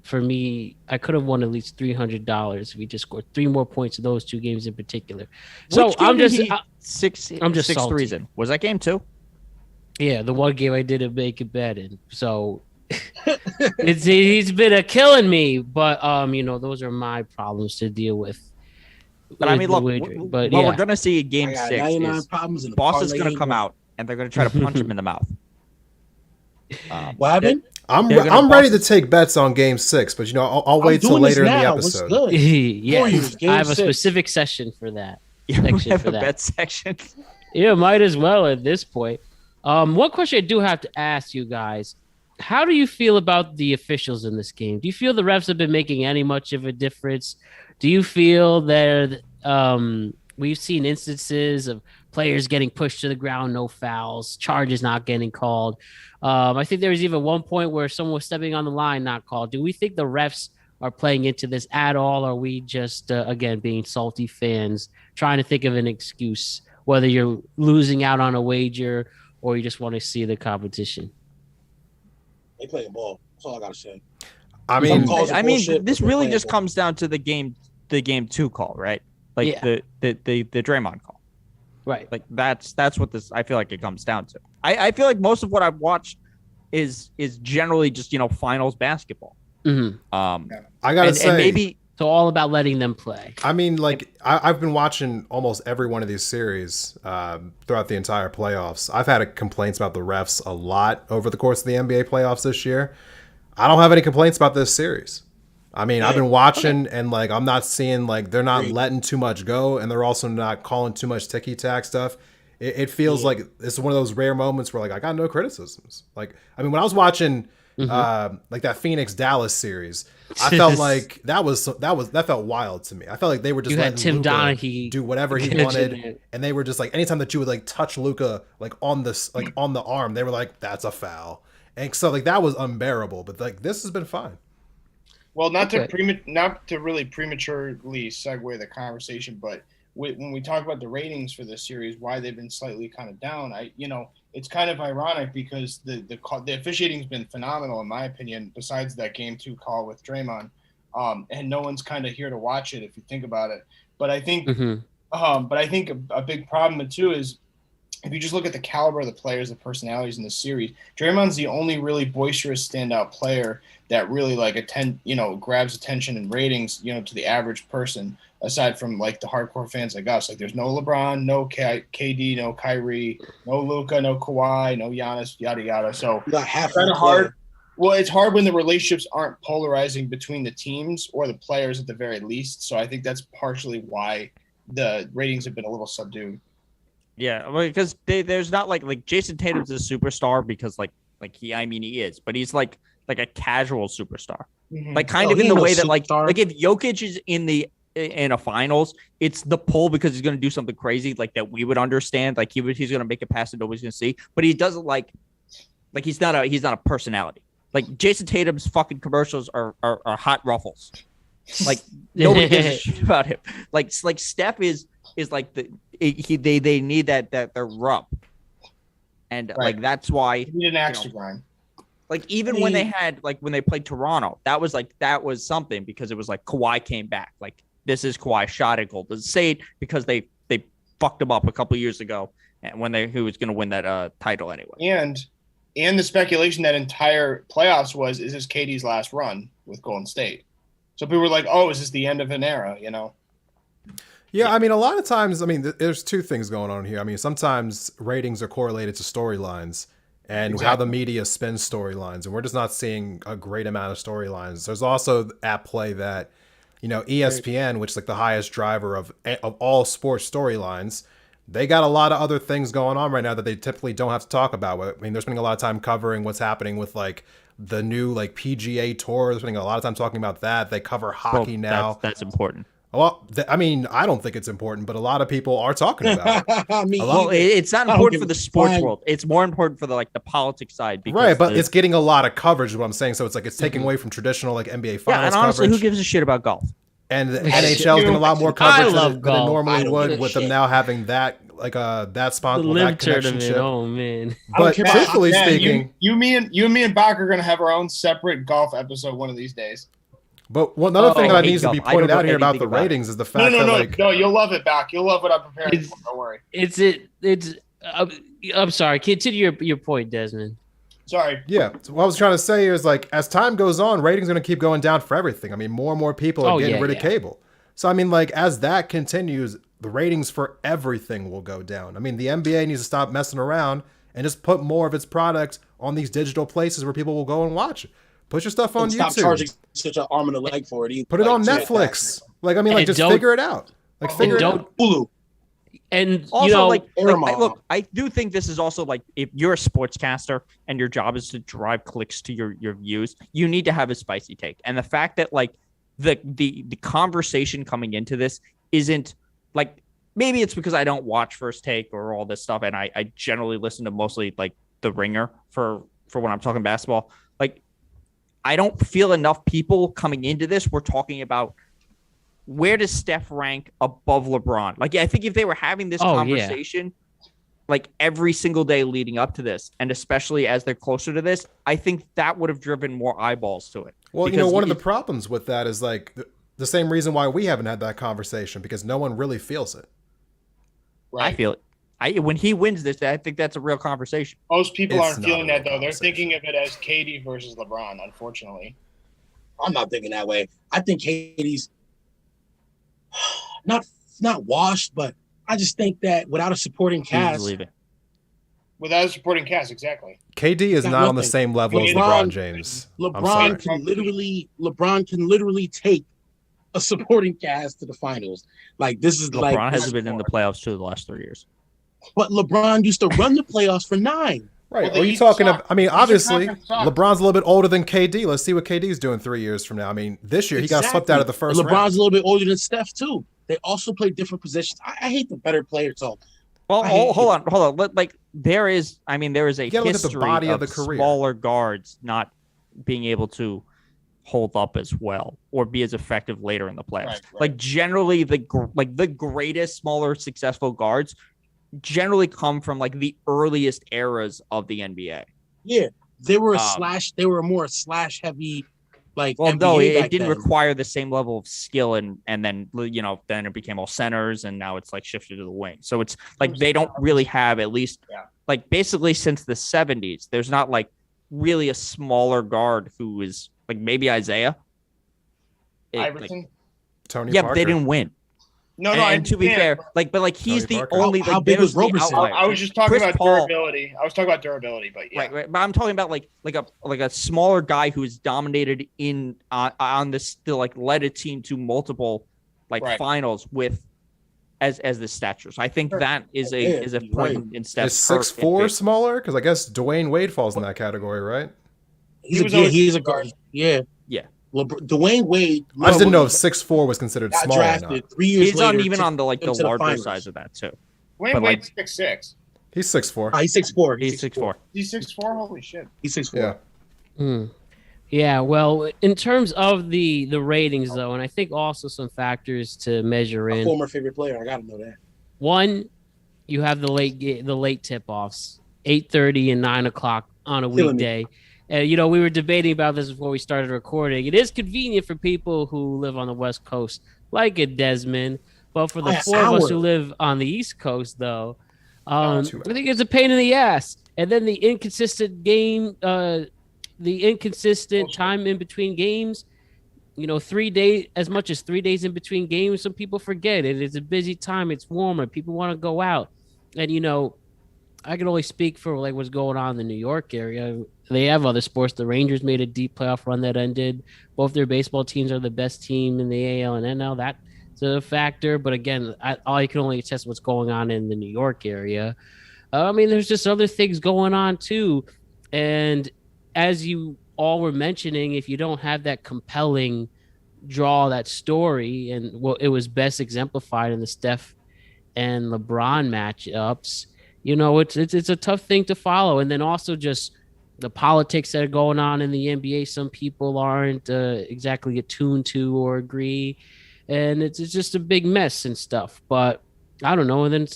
For me, I could have won at least $300 if he just scored 3 more points in those 2 games in particular. So Which game I'm did just, he- six. I'm just 6 salty. threes in. Was that game 2? yeah, the one game I didn't make a bet in. So he's been killing me, but those are my problems to deal with. But I with mean, the look, wagering. But what yeah. we're gonna see in I game got 6 99 is problems in the Boston's parlay gonna ain't come working. out and they're gonna try to punch him in the mouth. What happened? I'm They're gonna I'm ready to bust- take bets on Game 6, but I'll I'm wait till doing this later in the now. What's episode. good? Yes, Game I have a 6. specific session for that. Yeah, we Section have for a that. bet section. Yeah, might as well at this point. One question I do have to ask you guys: how do you feel about the officials in this game? Do you feel the refs have been making any much of a difference? Do you feel that we've seen instances of players getting pushed to the ground, no fouls, charges not getting called? I think there was even one point where someone was stepping on the line, not called. Do we think the refs are playing into this at all? Or are we just, again, being salty fans, trying to think of an excuse, whether you're losing out on a wager or you just want to see the competition? They playing ball. That's all I gotta say. I Some mean, calls are I mean, bullshit, this but they're really playing just ball. comes down to the game 2 call, right? Like Yeah. the Draymond call. Right. Like that's what this I feel like it comes down to. I feel like most of what I've watched is generally just finals basketball. hmm I gotta say, and maybe So all about letting them play. I mean, like I've been watching almost every one of these series throughout the entire playoffs. I've had complaints about the refs a lot over the course of the NBA playoffs this year. I don't have any complaints about this series. I mean, I've been watching and like I'm not seeing like they're not letting too much go, and they're also not calling too much ticky tack stuff. It feels like it's one of those rare moments where like I got no criticisms. Like I mean, when I was watching like that Phoenix Dallas series, I felt like that felt wild to me. I felt like they were just You had letting Tim Luka Donaghy do whatever he catching wanted, it. and they were just like anytime that you would like touch Luka like on this like on the arm, they were like that's a foul, and so like that was unbearable. But like this has been fine. Well, not Okay. not to really prematurely segue the conversation, but when we talk about the ratings for this series, why they've been slightly kind of down, it's kind of ironic because the officiating's been phenomenal in my opinion. Besides that game 2 call with Draymond, and no one's kind of here to watch it if you think about it. But I think, Mhm. a big problem too is if you just look at the caliber of the players, the personalities in the series, Draymond's the only really boisterous standout player that really grabs attention and ratings, to the average person, aside from like the hardcore fans like us. Like there's no LeBron, no KD, no Kyrie, no Luka, no Kawhi, no Giannis, yada yada. So You got half kind the of hard. Well, it's hard when the relationships aren't polarizing between the teams or the players at the very least. So I think that's partially why the ratings have been a little subdued. yeah, because there's not like Jason Tatum's a superstar because like he is, but he's like a casual superstar. Like kind Oh, of he in the ain't no way that like superstar. if Jokic is in a finals, it's the pull because he's going to do something crazy like that we would understand. Like he's going to make a pass that nobody's going to see, but he doesn't like he's not a personality. Like Jason Tatum's fucking commercials are hot ruffles. Like nobody gives a shit about him. Like Steph is like they need that rub, and Right. like that's why You need an axe to grind. like even when they had when they played Toronto, that was something because it was like Kawhi came back. Like this is Kawhi shot at Golden State because they fucked him up a couple years ago, and when he was going to win that title anyway. And the speculation that entire playoffs was, is this KD's last run with Golden State? So people were like, oh, is this the end of an era, Yeah, I mean, a lot of times, I mean, there's two things going on here. I mean, sometimes ratings are correlated to storylines and how the media spins storylines, and we're just not seeing a great amount of storylines. There's also at play that, ESPN, which is like the highest driver of all sports storylines, they got a lot of other things going on right now that they typically don't have to talk about. I mean, they're spending a lot of time covering what's happening with like the new like PGA Tour. They're spending a lot of time talking about that. They cover hockey now. That's important. Well, I mean, I don't think it's important, but a lot of people are talking about it. I mean, Well, it's not I don't important give for a the sports flying- world. It's more important for the politics side. Because Right, but it's getting a lot of coverage is what I'm saying. So it's like it's taking Mhm. away from traditional like NBA yeah, finals and honestly, coverage. who gives a shit about golf? And the I NHL is getting a lot more I coverage love than it golf. I normally don't would give a with them shit. now having that that The sponsor, live that tournament. connection. Oh man. I don't But care about- truthfully Yeah, speaking, you, me, and Bach are gonna have our own separate golf episode one of these days. but another thing I that hate needs to be golf. I pointed don't know out here about anything the about it. ratings is the No, fact no, that no, like no. You'll love it, Bach. You'll love what I'm preparing It's- for. Don't worry. It's. I'm sorry. Continue your point, Desmond. Sorry. yeah, so what I was trying to say is like as time goes on, ratings are going to keep going down for everything. I mean, more and more people are Oh, getting yeah, rid of yeah. cable. So I mean, like as that continues, the ratings for everything will go down. I mean, the NBA needs to stop messing around and just put more of its products on these digital places where people will go and watch it. Put your stuff on and stop YouTube. charging such an arm and a leg for it. Either. Put it Like, on yeah, Netflix. Like I mean, like And just don't- figure it out. Like figure it don't- out. Hulu. And Also, you know, Paramount. look, I do think this is also like if you're a sportscaster and your job is to drive clicks to your views, you need to have a spicy take. And the fact that like the conversation coming into this isn't like maybe it's because I don't watch First Take or all this stuff, and I generally listen to mostly like The Ringer for when I'm talking basketball. Like I don't feel enough people coming into this. We're talking about where does Steph rank above LeBron? Like, I think if they were having this Oh, yeah. conversation like every single day leading up to this, and especially as they're closer to this, I think that would have driven more eyeballs to it. Well, you know, Because one of the it- problems with that is like the same reason why we haven't had that conversation because no one really feels it. I Right. feel it. When he wins this, I think that's a real conversation. Most people It's aren't not feeling a that real though. They're conversation. thinking of it as KD versus LeBron. Unfortunately. I'm not thinking that way. I think Katie's not washed, but I just think that without a supporting He's cast, leaving. Without a supporting cast, exactly. KD is Got not on the nothing. same level as LeBron- LeBron James. I'm sorry. LeBron can literally take a supporting cast to the finals. Like this is LeBron like, hasn't been in the playoffs too the last 3 years. but LeBron used to run the playoffs for 9. Right. Well, they Are you each talking suck. about, I mean, Each obviously, conference suck. LeBron's a little bit older than KD. Let's see what KD's doing 3 years from now. I mean, this year he got swept out of the first And LeBron's round. a little bit older than Steph too. They also play different positions. I hate the better player talk. Well, I hate hold on. Like there is a gotta look at the history body of of the career. smaller guards not being able to hold up as well or be as effective later in the playoffs. Right. Like generally, the greatest smaller successful guards generally come from like the earliest eras of the NBA. Yeah, they were a Um, slash. They were more slash heavy. Like Well, NBA no, it back didn't then. require the same level of skill, and then then it became all centers, and now it's like shifted to the wing. So it's like they don't really have at least Yeah. like basically since the 70s. There's not like really a smaller guard who is like maybe Isaiah. Iverson. Tony Yeah, Parker. but they didn't win. No, I and to be fair, understand. like he's Tony the Parker. only How like big was there's the Roberson? outlier. I was just talking Chris about Paul- durability. I was talking about durability, but yeah. Right, but I'm talking about like a smaller guy who is dominated in on this still like led a team to multiple like Right. finals with as the stature. So I think Sure. that is a Yeah, is a you're point right. in Is Steph's 6'4" smaller? Because I guess Dwayne Wade falls in that category, right? He's was a, always- he's a guard. Yeah. Yeah. Dwayne Wade. I just didn't know if when 6'4" was considered he got small or not. drafted 3 years He's later. on even on the like the into the larger finals. size of that too. Wayne but, Wade's 6'6". He's 6'4". He's 6'4". He's 6'4". He's 6'4". Holy shit. He's 6'4". Yeah. Yeah, well, in terms of the ratings though, and I think also some factors to measure My in. former favorite player. I gotta know that. One, you have the late tip-offs, 8:30 and 9:00 on a Killing me. weekday. And we were debating about this before we started recording. It is convenient for people who live on the West Coast, like a Desmond, but for the An four of us hour. who live on the East Coast, though, Oh, I 2 think it's a pain in the ass. And then the inconsistent time in between games. 3 days, as much as 3 days in between games, some people forget it. It's a busy time. It's warmer. People want to go out. And, I can only speak for like what's going on in the New York area. They have other sports. The Rangers made a deep playoff run that ended. Both their baseball teams are the best team in the AL and NL. That's a factor. But again, I can only attest what's going on in the New York area. I mean, there's just other things going on too. And as you all were mentioning, if you don't have that compelling draw that story, and well, it was best exemplified in the Steph and LeBron matchups. It's a tough thing to follow, and then also just the politics that are going on in the NBA. Some people aren't exactly attuned to or agree, and it's just a big mess and stuff. But I don't know. And then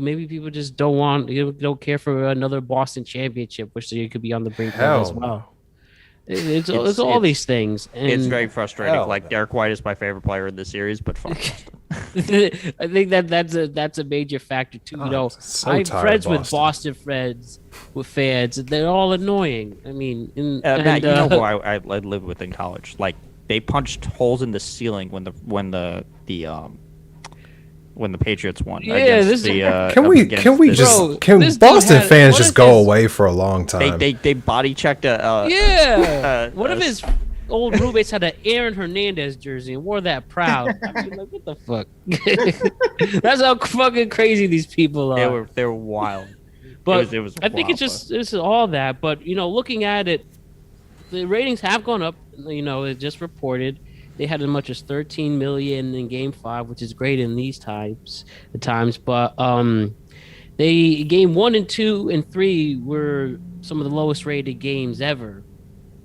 maybe people just don't care for another Boston championship, which they could be on the brink of as well. It's all these things. And it's very frustrating. Like Derek White is my favorite player in the series, but fuck. I think that's a major factor too. I'm friends with Boston friends with fans, and they're all annoying. I mean, Matt, you know who I lived with in college? Like they punched holes in the ceiling when the Patriots won. Yeah, can Boston fans just go away for a long time? They body checked one of his old roommates had an Aaron Hernandez jersey and wore that proud. I was like, what the fuck? That's how fucking crazy these people are. They were wild. But it was I think it's all that. But looking at it, the ratings have gone up. It just reported. They had as much as 13 million in Game 5, which is great in these times. But they Game 1 and 2 and 3 were some of the lowest rated games ever.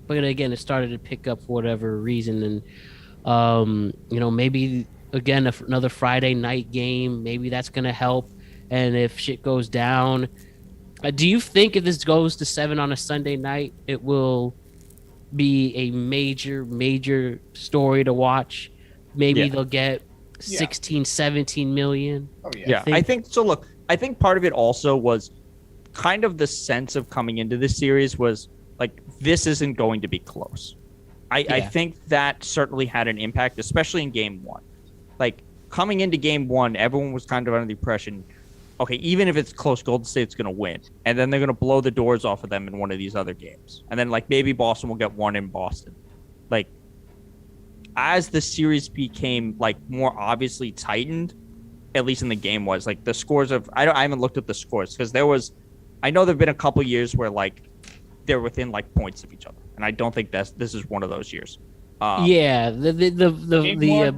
But again, it started to pick up for whatever reason, and maybe again another Friday night game. Maybe that's gonna help. And if shit goes down, do you think if this goes to 7 on a Sunday night, it will be a major story to watch? Maybe they'll get 16, 17 million. Oh yeah. I think so. Look, I think part of it also was kind of the sense of coming into this series was like, this isn't going to be close. I think that certainly had an impact, especially in Game 1. Like coming into Game 1, everyone was kind of under the impression, okay, even if it's close, Golden State's going to win. And then they're going to blow the doors off of them in one of these other games. And then, like, maybe Boston will get one in Boston. Like, as the series became, like, more obviously tightened, at least in the game was, like, the scores of... I haven't looked at the scores, because I know there have been a couple years where, like, they're within, like, points of each other. And I don't think this is one of those years. The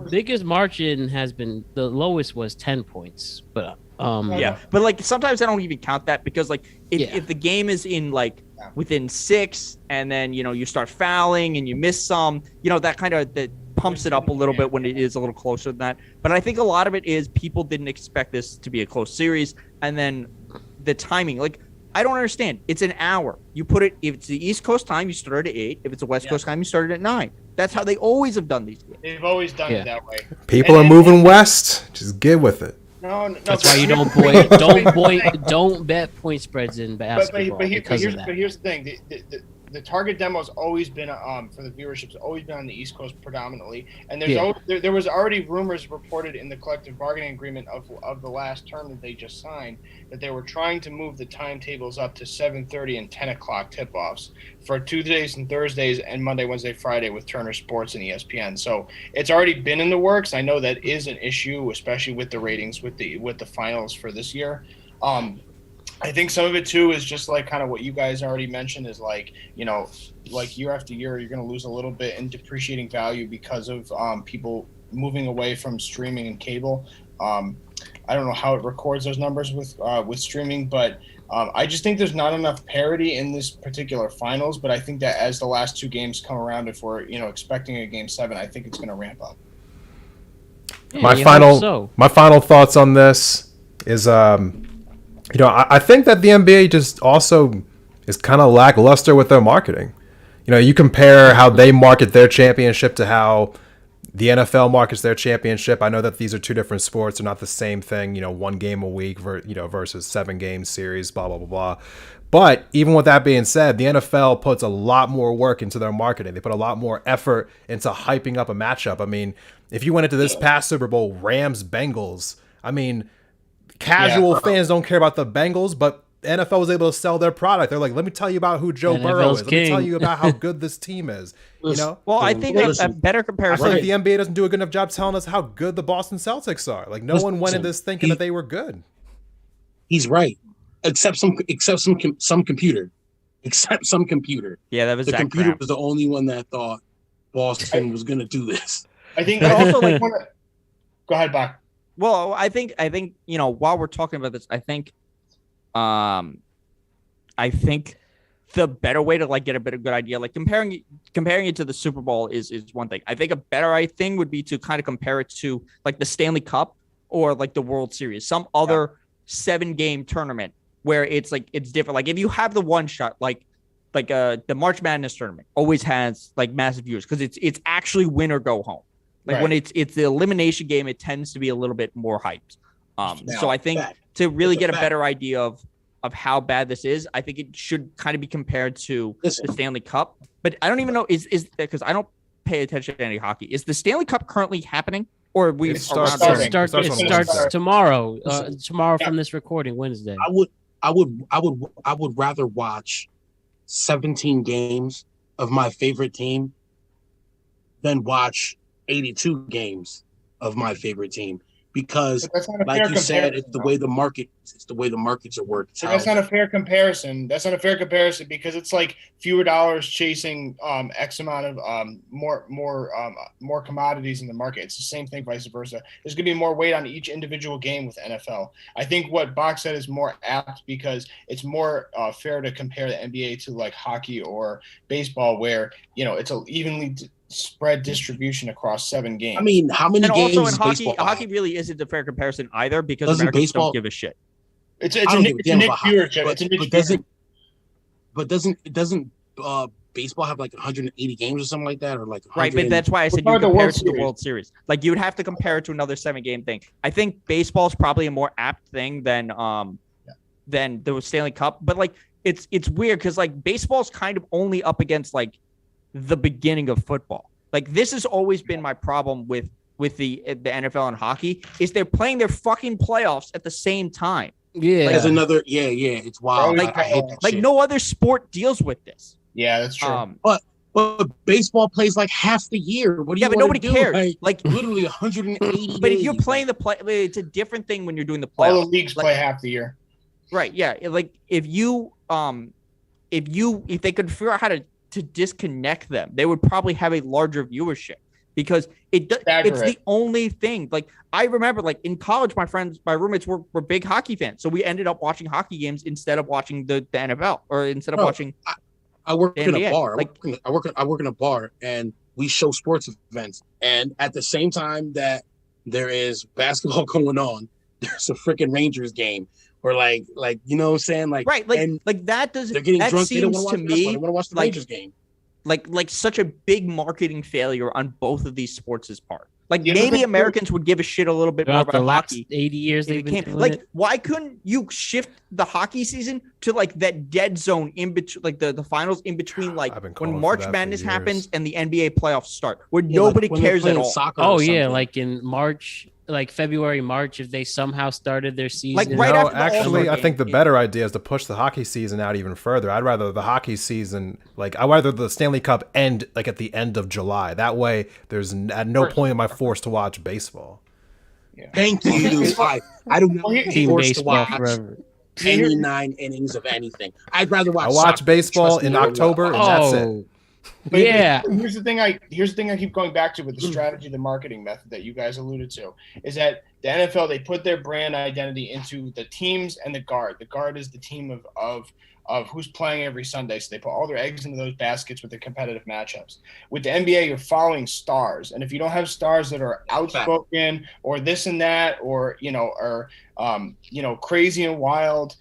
biggest margin has been... The lowest was 10 points, but... but like sometimes I don't even count that because like if the game is in like within 6 and then you start fouling and you miss some, that kind of that pumps it up a little bit when it is a little closer than that. But I think a lot of it is people didn't expect this to be a close series, and then the timing, like I don't understand. It's an hour. You put it, if it's the East Coast time, you start at 8. If it's a West Coast time, you start at 9. That's how they always have done these games. They've always done it that way. People are moving west. Just get with it. No, that's why you don't bet point spreads in basketball. But here's the thing: the target demo has always been for the viewership's always been on the East Coast predominantly, and there was already rumors reported in the collective bargaining agreement of the last term that they just signed that they were trying to move the timetables up to 7:30 and 10 o'clock tip-offs for Tuesdays and Thursdays and Monday, Wednesday, Friday with Turner Sports and ESPN. So it's already been in the works. I know that is an issue, especially with the ratings with the finals for this year. I think some of it too is just like kind of what you guys already mentioned is like, like year after year, you're going to lose a little bit in depreciating value because of people moving away from streaming and cable. I don't know how it records those numbers with streaming, but I just think there's not enough parity in this particular finals. But I think that as the last 2 games come around, if we're expecting a Game 7, I think it's going to ramp up. My final thoughts on this is I think that the NBA just also is kind of lackluster with their marketing. You compare how they market their championship to how the NFL markets their championship. I know that these are 2 different sports. They're not the same thing, 1 game a week versus 7 game series, blah, blah, blah, blah. But even with that being said, the NFL puts a lot more work into their marketing. They put a lot more effort into hyping up a matchup. I mean, if you went into this past Super Bowl, Rams-Bengals, I mean, casual fans don't care about the Bengals, but NFL was able to sell their product. They're like, let me tell you about who Joe Burrow is. Let me tell you about how good this team is. Well, I think a better comparison. I think the NBA doesn't do a good enough job telling us how good the Boston Celtics are. Like, no one went into this thinking that they were good. He's right, except some computer. Except some computer. Yeah, that was the computer was the only one that thought Boston was gonna do this. I think But also, like, go ahead, Bach. well, I think while we're talking about this, I think the better way to like get a bit of good idea, like comparing it to the Super Bowl is one thing. I think a better thing would be to kind of compare it to like the Stanley Cup or like the World Series, some other 7-game tournament where it's different. Like if you have the one shot, like the March Madness tournament always has like massive viewers because it's actually win or go home. Like when it's the elimination game, it tends to be a little bit more hyped. So I think to really get a better idea of how bad this is, I think it should kind of be compared to the Stanley Cup. But I don't even know is because I don't pay attention to any hockey. Is the Stanley Cup currently happening, or are we? It starts tomorrow. Tomorrow from this recording, Wednesday. I would rather watch 17 games of my favorite team than watch 82 games of my favorite team. Because, like you said, it's the way the markets are worked. So that's not a fair comparison. That's not a fair comparison because it's like fewer dollars chasing X amount of more commodities in the market. It's the same thing, vice versa. There's going to be more weight on each individual game with NFL. I think what Bach said is more apt because it's more fair to compare the NBA to like hockey or baseball, where it's a evenly spread distribution across 7 games. I mean, how many games? Also, in hockey really isn't a fair comparison either because Americans don't give a shit. It's a niche viewership. Doesn't baseball have like 180 games or something like that, or like right? But that's why I said you compare it to the World Series. Like you would have to compare it to another 7-game thing. I think baseball is probably a more apt thing than the Stanley Cup. But like it's weird because like baseball's kind of only up against like the beginning of football. Like this has always been my problem with the NFL and hockey is they're playing their fucking playoffs at the same time. Yeah. There's another it's wild. Like, I hate that like shit. No other sport deals with this. Yeah, that's true. But baseball plays like half the year. What do you but nobody cares. Like literally 180 But days. if you're playing it's a different thing when you're doing the playoffs. All the leagues play half the year. Right, yeah. Like if they could figure out how to disconnect them, they would probably have a larger viewership because it's the only thing. Like I remember, like in college, my roommates were big hockey fans, so we ended up watching hockey games instead of watching the NFL or instead of watching. I work in a bar. Like, I work in a bar, and we show sports events. And at the same time that there is basketball going on, there's a freaking Rangers game. Or like you know what I'm saying? Like right, like that doesn't. They're getting that drunk. Seems to me they want to watch the Rangers game. Like such a big marketing failure on both of these sports' part. Like maybe Americans would give a shit a little bit more about the last hockey. 80 years they've been doing like it. Why couldn't you shift the hockey season to like that dead zone in between, like the finals in between, like when March Madness happens and the NBA playoffs start, where nobody cares at all. Oh yeah, like in March. Like February, March, if they somehow started their season. Like right after actually, I think the better idea is to push the hockey season out even further. I'd rather the hockey season, I'd rather the Stanley Cup end like at the end of July. That way, there's at no point am I forced to watch baseball. Yeah. Thank you. I do not team forced baseball to watch forever. 89 innings of anything. I'd rather watch. I watch baseball in October, and that's it. But yeah. Here's the thing I keep going back to with the strategy, the marketing method that you guys alluded to, is that the NFL, they put their brand identity into the teams and the guard. The guard is the team of who's playing every Sunday. So they put all their eggs into those baskets with the competitive matchups. With the NBA, you're following stars. And if you don't have stars that are outspoken or this and that, or, crazy and wild,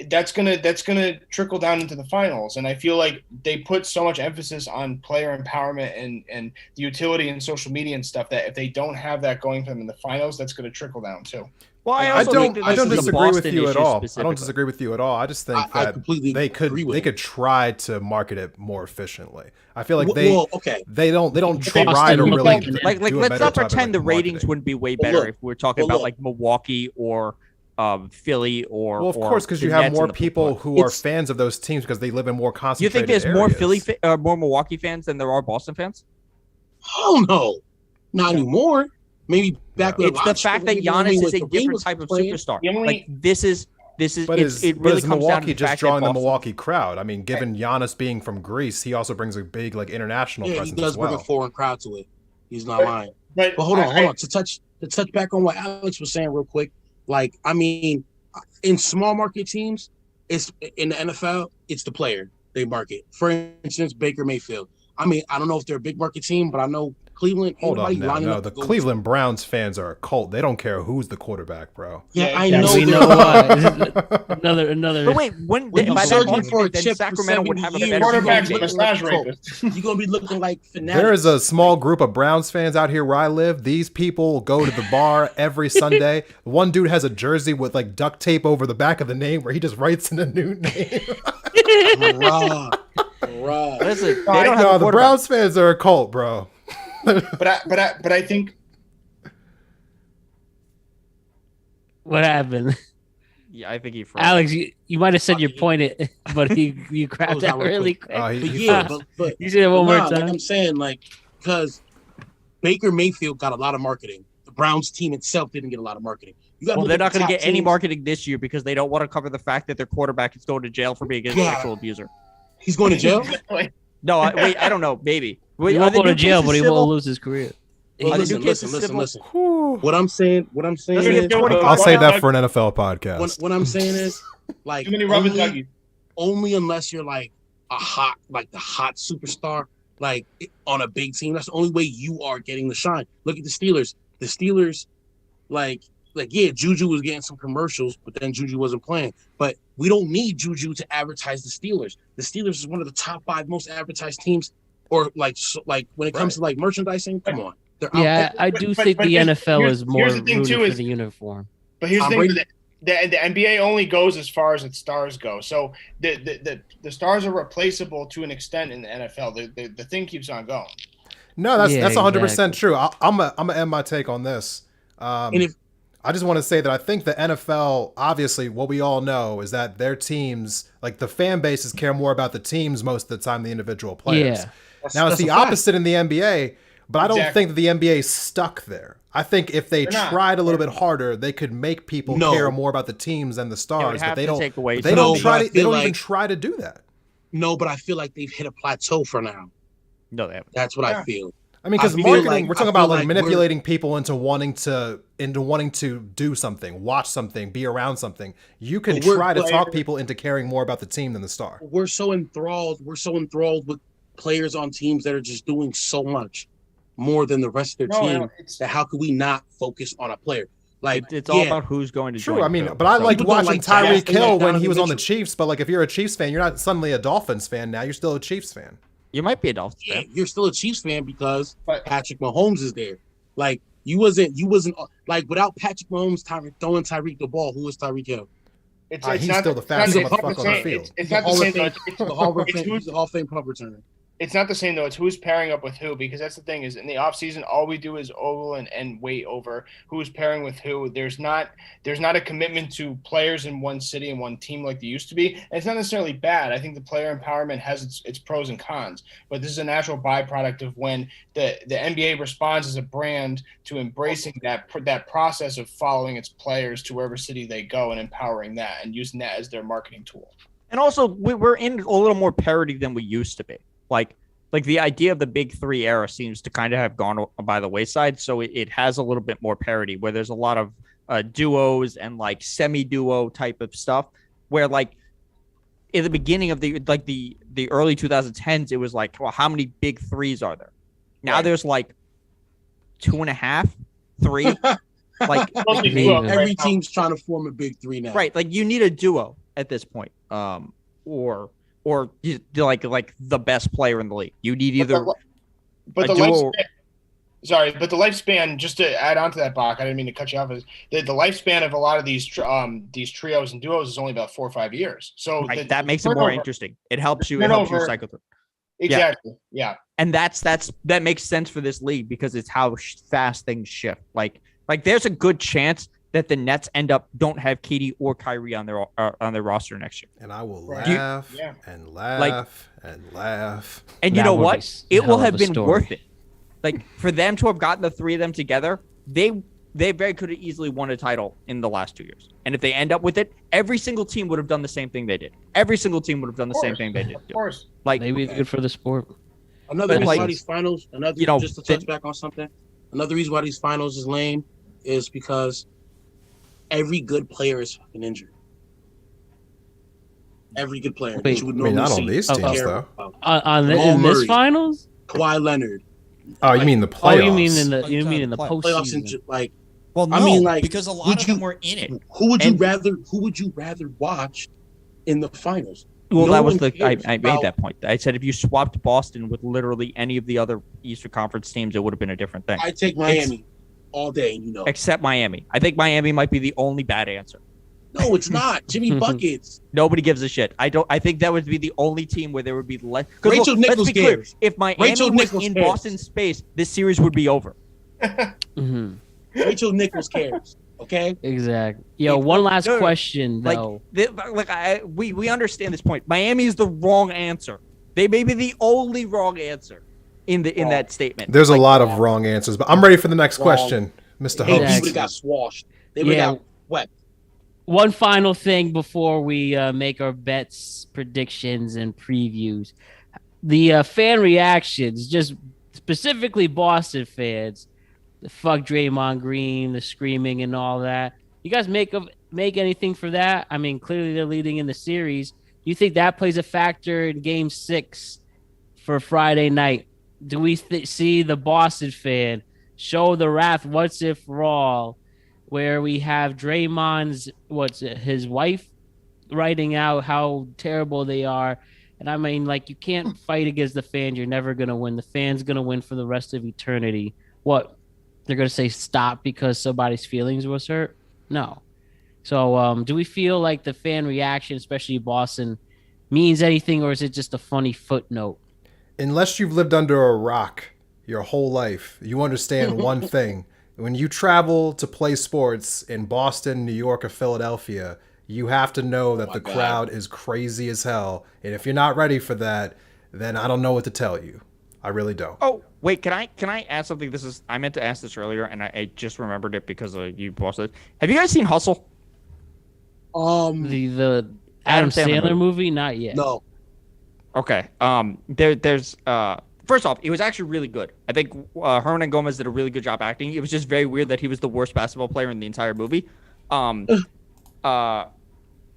that's gonna trickle down into the finals. And I feel like they put so much emphasis on player empowerment and the utility and social media and stuff that if they don't have that going for them in the finals, that's gonna trickle down too. Well, I don't disagree with you at all. I don't disagree with you at all. I just think that they could try to market it more efficiently. I feel like they don't try to really like let's not pretend the ratings wouldn't be way better if we're talking about like Milwaukee or Philly or of course, because you have more people who are fans of those teams because they live in more concentrated You think there's areas. more Milwaukee fans than there are Boston fans? Oh no, not anymore. Maybe back when it's the fact that Giannis is a different type of superstar. Like this is this is But it really is comes down to Milwaukee the just fact that drawing the Boston- Milwaukee crowd? I mean, given Giannis being from Greece, he also brings a big like international Yeah, he presence does as bring a well. foreign crowd to it. He's not But- lying. But But hold on. To touch back on what Alex was saying real quick. Like, I mean, in small market teams, it's in the NFL, it's the player they market. For instance, Baker Mayfield. I mean, I don't know if they're a big market team, but I know Cleveland. Hold up, anybody lining no. up The to go- Cleveland Browns fans are a cult. They don't care who's the quarterback, bro. Yeah, I Yeah, know. we they're- know why. another. But wait, when When you by that searching point, for a then chip for Sacramento would 70 have a years, better quarterback's team. a massage rapist. You're gonna be looking like fanatics. There is a small group of Browns fans out here where I live. These people go to the bar every Sunday. One dude has a jersey with like duct tape over the back of the name where he just writes in a new name. Raw. Listen, No, they don't have No, a the quarterback. Browns fans are a cult, bro. But I think What happened? Yeah, I think he froze. Alex, you might have said your Fucking- point, but you grabbed Close that out real really quick. quick. Oh, But he yeah, froze. but You say it one more like time. I'm saying, like, because Baker Mayfield got a lot of marketing. The Browns team itself didn't get a lot of marketing. You got Well, they're not going to get any marketing this year because they don't want to cover the fact that their quarterback is going to jail for being a Yeah. sexual abuser. He's going to jail. No, wait, I don't know. Maybe. Wait, He are won't the go to new jail, cases but he civil? won't lose his career. Well, Are the listen, new cases listen, civil? listen. Whew. What I'm saying They're is, gonna get 20 I'll say that Doug- for an NFL podcast. what I'm saying is, like, too many rubber only, duckies. only unless you're like the hot superstar, like on a big team. That's the only way you are getting the shine. Look at the Steelers. The Steelers, like yeah, Juju was getting some commercials, but then Juju wasn't playing. But we don't need Juju to advertise the Steelers. The Steelers is one of the top 5 most advertised teams, or like when it comes to like merchandising. Come on, they're out Yeah, there. I do But think the here's- NFL here's- is more here's the thing, rooting too, for is- the uniform. But here's the Tom thing: Brady- the NBA only goes as far as its stars go. So the stars are replaceable to an extent in the NFL. The thing keeps on going. No, that's Yeah, that's 100% exactly. true. I'm gonna end my take on this. And if I just want to say that I think the NFL, obviously, what we all know is that their teams, like the fan bases, care more about the teams most of the time than the individual players. Yeah. Now it's that's the a fact. opposite in the NBA, but I don't Exactly. think that the NBA is stuck there. I think if they They're not. tried a little bit harder, they could make people No. care more about the teams than the It would stars. But have they to don't. take away They some don't of the- try. but I To, they feel don't even like- try to do that. no, but I feel like they've hit a plateau for now. No, they haven't. That's what Yeah. I feel. I mean, because I feel marketing, like- we're talking I about feel like like manipulating people into wanting to do something, watch something, be around something. You can But we're try to talk players- people into caring more about the team than the star. We're so enthralled with players on teams that are just doing so much more than the rest of their team. it's That how could we not focus on a player? Like It's all yeah, about who's going to True, join I mean, who. but I So- liked People don't watching like that. Tyreek They like Hill when Donovan he was on the Mitchell. Chiefs. But like, if you're a Chiefs fan, you're not suddenly a Dolphins fan now. You're still a Chiefs fan. You might be a Dolphins yeah, fan. you're still a Chiefs fan because But- Patrick Mahomes is there. Like you wasn't like without Patrick Mahomes throwing Tyreek the ball. Who is Tyreek Hill? it's He's not still the it's not fastest the- motherfucker it's on the not- field. It's He's a not the Hall of same. Fame- Though. he's a Hall of It's Fame- who's- he's a Hall of Fame punt returner. It's not the same though. It's who's pairing up with who, because that's the thing is in the offseason, all we do is ogle and wait over who's pairing with who. There's not a commitment to players in one city and one team like there used to be. And it's not necessarily bad. I think the player empowerment has its pros and cons, but this is a natural byproduct of when the NBA responds as a brand to embracing that process of following its players to wherever city they go and empowering that and using that as their marketing tool. And also, we're in a little more parity than we used to be. Like the idea of the big 3 era seems to kind of have gone by the wayside. So it has a little bit more parity where there's a lot of duos and like semi-duo type of stuff where like in the beginning of the early 2010s, it was like, well, how many big 3s are there? Now Right. there's like 2.5, 3. Like, Mostly Me duo either. right Every now. team's trying to form a big 3 now. right. Like you need a duo at this point. Or you like the best player in the league. You need either But a the duo- lifespan, sorry, but the lifespan, just to add on to that, Bach, I didn't mean to cut you off. Is the lifespan of a lot of these trios and duos is only about 4 or 5 years. So right, the that makes it more turnover- interesting. It helps you. It helps you turnover- cycle through. Exactly. Yeah. And that makes sense for this league because it's how fast things shift. Like there's a good chance that the Nets don't have KD or Kyrie on their roster next year. And I will Right. laugh Yeah. and laugh and laugh. And you That know would what? be It will hell of have a been story. worth it. Like for them to have gotten the 3 of them together, they they very could have easily won a title in the last 2 years. And if they end up with it, every single team would have done the same thing they did. Every single team would have done the same thing they did. Of course. Like, Maybe it's good for the sport. Another But, reason like, why these finals, just to touch back on something, another reason why these finals is lame is because every good player is fucking injured. Every good player that Wait, you would I mean, normally not on see. these to teams, care though. about. In this Murray. finals? Kawhi Leonard. Oh, you mean the Oh, playoffs? you mean in the Playoffs and postseason? like, Well, no, I mean, like, because a lot would of you- them were in it. who would you And- rather watch in the finals? well, No that was one I cares made about- that point. I said if you swapped Boston with literally any of the other Eastern Conference teams, it would have been a different thing. I take Miami all day, you know. Except Miami. I think Miami might be the only bad answer. No, it's not. Jimmy Buckets. Nobody gives a shit. I think that would be the only team where there would be less. Rachel Nichols let's be clear. cares. If Miami Rachel was Nichols in cares. Boston's space, this series would be over. Mhm. Rachel Nichols cares. Okay. Exactly. Yo, Like, one last no, question Like, though. we understand this point. Miami is the wrong answer. They may be the only wrong answer in that statement. There's a Like, lot of wrong answers, but I'm ready for the next Wrong. question, Mr. They Host. would have got swashed. They would Yeah. have got swept. One final thing before we make our bets, predictions, and previews. The fan reactions, just specifically Boston fans, the fuck Draymond Green, the screaming and all that. You guys make anything for that? I mean, clearly they're leading in the series. Do you think that plays a factor in Game 6 for Friday night? Do we see the Boston fan show the wrath once and for all, where we have Draymond's his wife writing out how terrible they are? And I mean, like, you can't fight against the fans. You're never gonna win. The fans gonna win for the rest of eternity. What? They're gonna say stop because somebody's feelings was hurt? No. So, do we feel like the fan reaction, especially Boston, means anything, or is it just a funny footnote? Unless you've lived under a rock your whole life, you understand one thing. When you travel to play sports in Boston, New York, or Philadelphia, you have to know that the God. crowd is crazy as hell. And if you're not ready for that, then I don't know what to tell you. I really don't. Oh, wait, can I ask something? I meant to ask this earlier, and I just remembered it because you posted it. Have you guys seen Hustle? The Adam Sandler movie? Not yet. No. Okay. There's first off, it was actually really good. I think Hernan Gomez did a really good job acting. It was just very weird that he was the worst basketball player in the entire movie.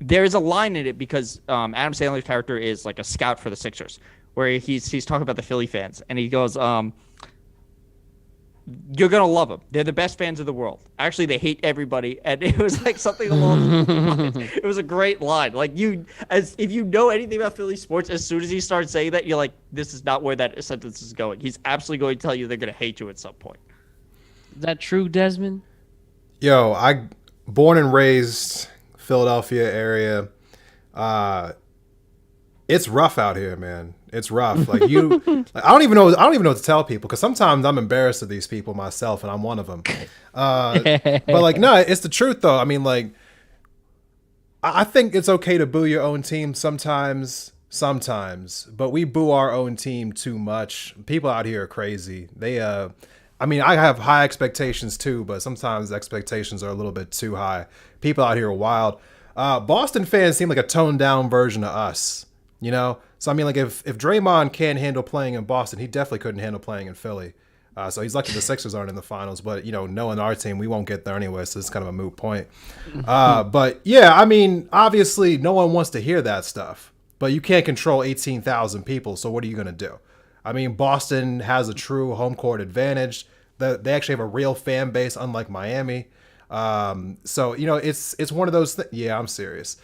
There is a line in it because Adam Sandler's character is like a scout for the Sixers, where he's talking about the Philly fans, and he goes, "You're gonna love them. They're the best fans in the world. Actually, they hate everybody." And it was like something along those lines. It was a great line. Like, if you know anything about Philly sports, as soon as he starts saying that, you're like, this is not where that sentence is going. He's absolutely going to tell you they're gonna hate you at some point. Is that true, Desmond? Yo, I born and raised Philadelphia area. It's rough out here, man. It's rough. Like I don't even know what to tell people, because sometimes I'm embarrassed of these people myself, and I'm one of them. But like, no, it's the truth though. I mean, like, I think it's okay to boo your own team sometimes, but we boo our own team too much. People out here are crazy. I mean, I have high expectations too, but sometimes expectations are a little bit too high. People out here are wild. Boston fans seem like a toned down version of us, you know? So, I mean, like, if Draymond can't handle playing in Boston, he definitely couldn't handle playing in Philly. So he's lucky the Sixers aren't in the finals, but, you know, knowing our team, we won't get there anyway, so it's kind of a moot point. But yeah, I mean, obviously no one wants to hear that stuff, but you can't control 18,000 people, so what are you going to do? I mean, Boston has a true home court advantage. They actually have a real fan base, unlike Miami. So, you know, it's one of those things. Yeah, I'm serious.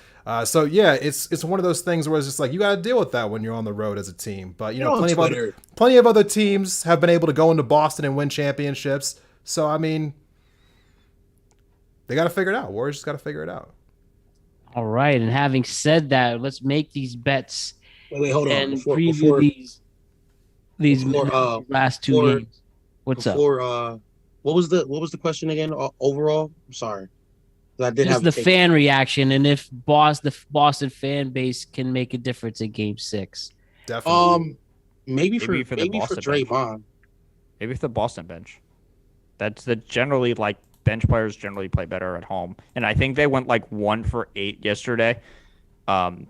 So yeah, it's one of those things where it's just like, you got to deal with that when you're on the road as a team. But, you know, plenty of other teams have been able to go into Boston and win championships. So, I mean, they got to figure it out. Warriors just got to figure it out. All right. And having said that, let's make these bets Wait, hold on. and Before, preview these before, last two before- games. What's up? What was the question again? Overall, I'm sorry. I did Just have the a take. fan reaction, and if the Boston fan base can make a difference in Game 6. Definitely. Maybe for for the Boston bench. Draymond. Maybe for the Boston bench. That's generally like bench players generally play better at home. And I think they went like 1 for 8 yesterday.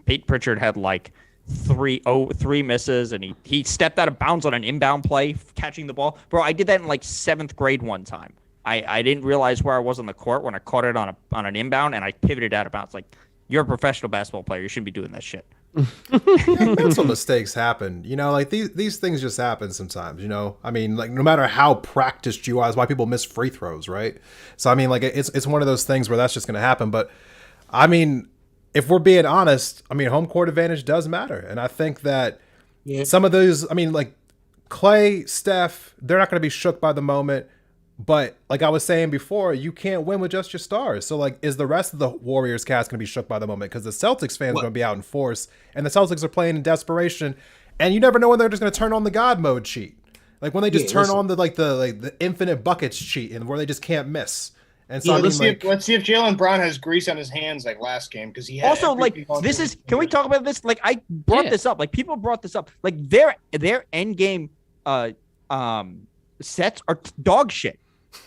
Pete Pritchard had like three misses, and he stepped out of bounds on an inbound play, catching the ball. Bro, I did that in like 7th grade one time. I didn't realize where I was on the court when I caught it on an inbound, and I pivoted out of bounds. Like, you're a professional basketball player. You shouldn't be doing that shit. Mental mistakes happen. You know, like these things just happen sometimes, you know? I mean, like no matter how practiced you are, that's why people miss free throws, right? So I mean, like it's one of those things where that's just going to happen. But I mean, if we're being honest, I mean, home court advantage does matter. And I think that some of those, I mean, like Clay, Steph, they're not going to be shook by the moment. But like I was saying before, you can't win with just your stars. So like, is the rest of the Warriors cast going to be shook by the moment? Because the Celtics fans are going to be out in force, and the Celtics are playing in desperation, and you never know when they're just going to turn on the God mode cheat, like when they just turn on the infinite buckets cheat, and where they just can't miss. And so let's see if Jaylen Brown has grease on his hands like last game, because he had also like this is. Can we talk about this? Like I brought this up. Like people brought this up. Like their end game sets are dog shit.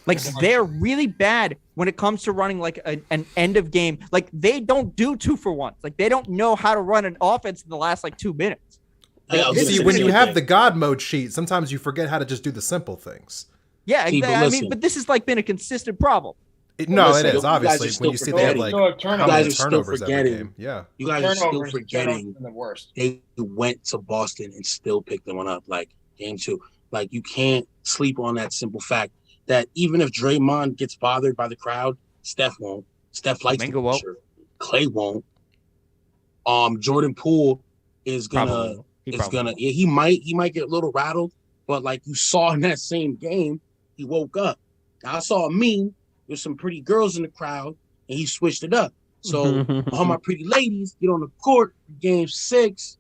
Like they're really bad when it comes to running like an end of game. Like they don't do 2-for-1s. Like they don't know how to run an offense in the last like 2 minutes. See, when you have the God mode sheet, sometimes you forget how to just do the simple things. Yeah, exactly. But this has like been a consistent problem. It is obviously when you see they have like how many turnovers every game. Yeah, you guys are still forgetting the worst. They went to Boston and still picked them up like game 2. Like you can't sleep on that simple fact that even if Draymond gets bothered by the crowd, Steph won't. Steph likes the pressure. Clay won't. Jordan Poole is gonna he might get a little rattled, but like you saw in that same game, he woke up. Now, I saw a meme with some pretty girls in the crowd, and he switched it up. So all my pretty ladies get on the court for game 6.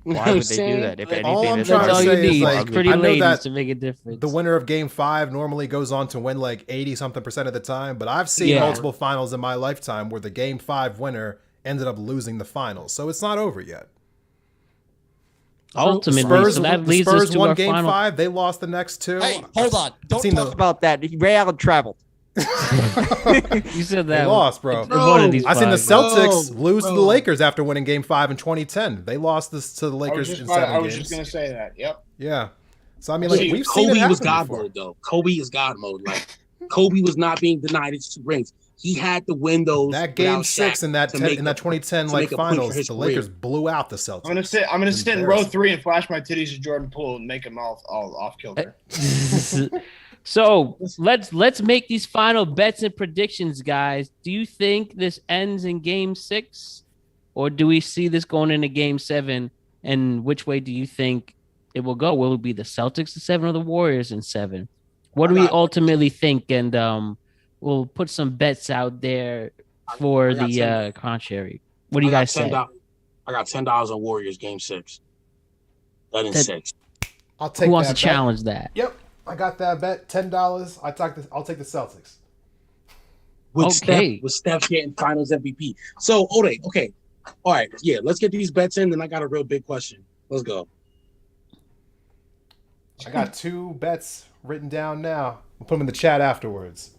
Why would they do that? If anything, all I'm trying to say is like, pretty ladies to make a difference. The winner of Game 5 normally goes on to win like 80-something% of the time, but I've seen multiple finals in my lifetime where the Game 5 winner ended up losing the finals, so it's not over yet. Ultimately, the Spurs won Game 5. They lost the next 2. Hey, hold on! Don't talk about that. Ray Allen traveled. You said that they lost, bro. I seen the Celtics lose to the Lakers after winning Game 5 in 2010. They lost this to the Lakers in 7 games. I was just gonna say that. Yep. Yeah. So I mean, like we've seen Kobe it was God before. mode though. Kobe is God mode. Like Kobe was not being denied his 2 rings. He had to win those. That Game 6 in that 2010 like finals, the Lakers blew out the Celtics. I'm gonna sit in row 3 and flash my titties to Jordan Poole and make him all off kilter. So let's make these final bets and predictions, guys. Do you think this ends in Game 6, or do we see this going into Game 7? And which way do you think it will go? Will it be the Celtics in 7 or the Warriors in 7? What do we ultimately think? And we'll put some bets out there for the contrary. What do you guys say? I got $10 on Warriors Game 6. That is 6. I'll take. Who wants to challenge that? Yep. I got that bet, $10. I'll take the Celtics. With Steph getting Finals MVP. So, okay. All right, yeah, let's get these bets in. Then I got a real big question. Let's go. I got 2 bets written down now. We'll put them in the chat afterwards.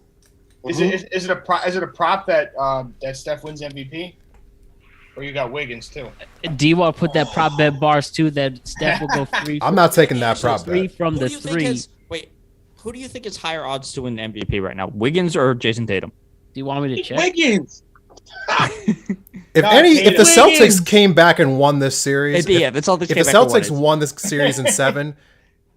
Is it a prop that that Steph wins MVP? Or you got Wiggins too? Do you want to put that prop bet bars too that Steph will go 3? I'm not taking that prop bet. 3 from the 3. Who do you think is higher odds to win the MVP right now, Wiggins or Jason Tatum? Do you want me to check? Wiggins. If the Celtics came back and won this series, if the Celtics won this series in 7,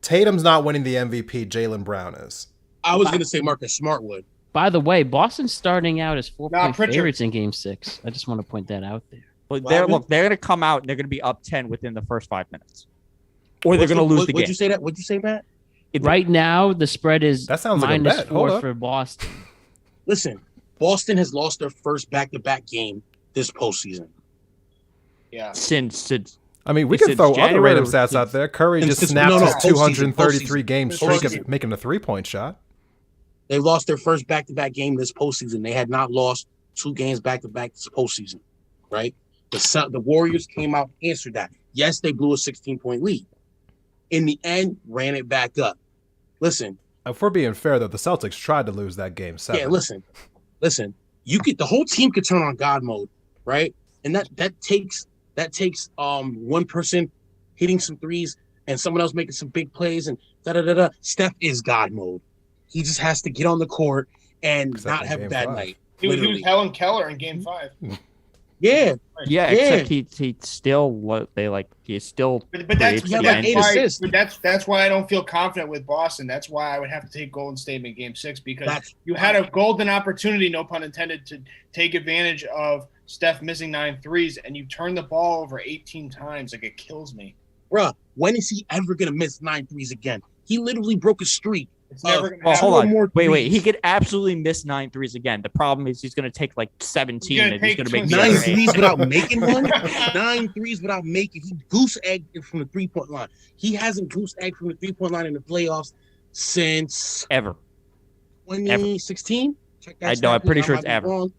Tatum's not winning the MVP. Jaylen Brown is. I was going to say Marcus Smart would. By the way, Boston's starting out as 4-point favorites in Game 6. I just want to point that out there. But they're going to come out and they're going to be up 10 within the first 5 minutes, or they're going to lose the game. Would you say that? Would you say that? Right now, the spread is -4 for Boston. Listen, Boston has lost their first back-to-back game this postseason. Yeah. Since I mean, we can throw other random stats out there. Curry just snapped his 233 game streak of making a 3-point shot. They lost their first back-to-back game this postseason. They had not lost 2 games back-to-back this postseason, right? The Warriors came out and answered that. Yes, they blew a 16-point lead. In the end, ran it back up. Listen, if we're being fair, though, the Celtics tried to lose that game 7. Yeah, listen. The whole team could turn on God mode, right? And that takes one person hitting some threes and someone else making some big plays and da. Steph is God mode. He just has to get on the court and Except not in have a game bad 5. night. He was Literally. Helen Keller in Game 5. Yeah, Except he still he's still. But that's He had like 8 assists. but that's why I don't feel confident with Boston. That's why I would have to take Golden State in Game 6 because you had a golden opportunity, no pun intended, to take advantage of Steph missing 9 threes, and you turn the ball over 18 times. Like, it kills me. Bruh, when is he ever gonna miss 9 threes again? He literally broke a streak. It's never going to Well, happen. hold More on. Wait. threes. He could absolutely miss 9 threes again. The problem is he's going to take like 17 He's gonna and he's going to make take the 9 other eight. threes without making one. 9 threes without making. He goose egged from the 3-point line. He hasn't goose egged from the 3-point line in the playoffs since Ever. 2016. Check that I know. stat, I'm pretty please. sure I it's might be ever. wrong.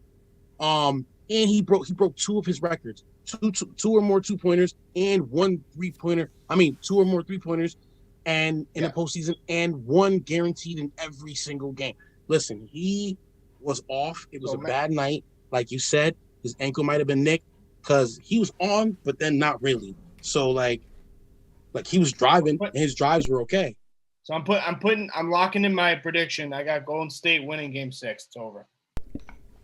And he broke 2 of his records. Two or more 2-pointers and 1 3-pointer. I mean, 2 or more 3-pointers and in the postseason, and 1 guaranteed in every single game. Listen, he was off. It was a bad night. Like you said, his ankle might have been nicked because he was on, but then not really. So like he was driving and his drives were okay. So I'm locking in my prediction. I got Golden State winning Game 6. It's over.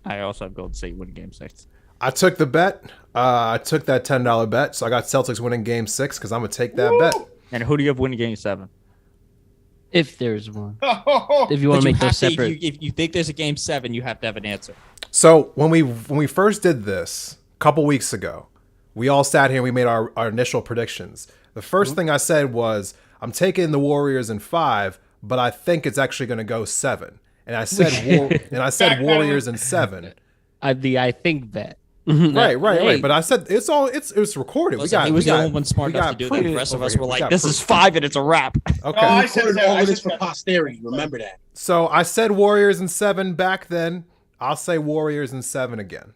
I also have Golden State winning Game 6. I took the bet. I took that $10 bet, so I got Celtics winning Game 6 because I'm gonna take that bet. And who do you have winning Game 7? If there's one. Oh, If you want But to you make have those to, separate. if you think there's a Game 7, you have to have an answer. So when we first did this a couple weeks ago, we all sat here and we made our initial predictions. The 1st thing I said was I'm taking the Warriors in 5, but I think it's actually going to go 7. And I said Warriors in 7. I think bet. Right. But I said it's recorded. Listen, he was the only one smart enough to do that. The rest of us were like, this is 5 and it's a wrap. Okay. No, I We said recorded that. all I of said this for that. posterity. Remember that. So I said Warriors in 7 back then. I'll say Warriors in 7 again.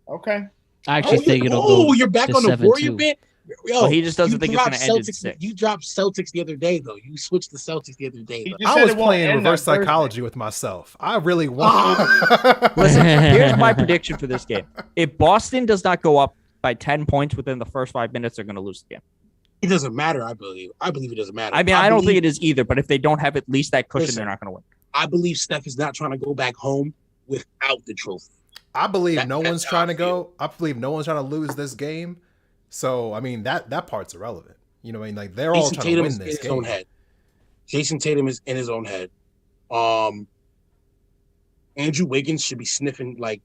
Okay. I actually think it'll go. You're back to on the 7-2. Warrior bit. Yo, Well, he just doesn't you think it's dropped gonna end in Celtics- 6. You dropped Celtics the other day, though. You switched to Celtics the other day. He Though. just I said was it won't playing end reverse on Thursday. psychology with myself. I really want. Listen, here's my prediction for this game. If Boston does not go up by 10 points within the first 5 minutes, they're going to lose the game. It doesn't matter. I believe it doesn't matter. I mean, I don't think it is either, but if they don't have at least that cushion, Listen. they're not going to win. I believe Steph is not trying to go back home without the trophy. I believe no that's one's how trying I to go. I believe no one's trying to lose this game. So I mean that part's irrelevant. You know what I mean? Like they're all Jason trying Tatum to is win in this his own game. head. Jason Tatum is in his own head. Andrew Wiggins should be sniffing like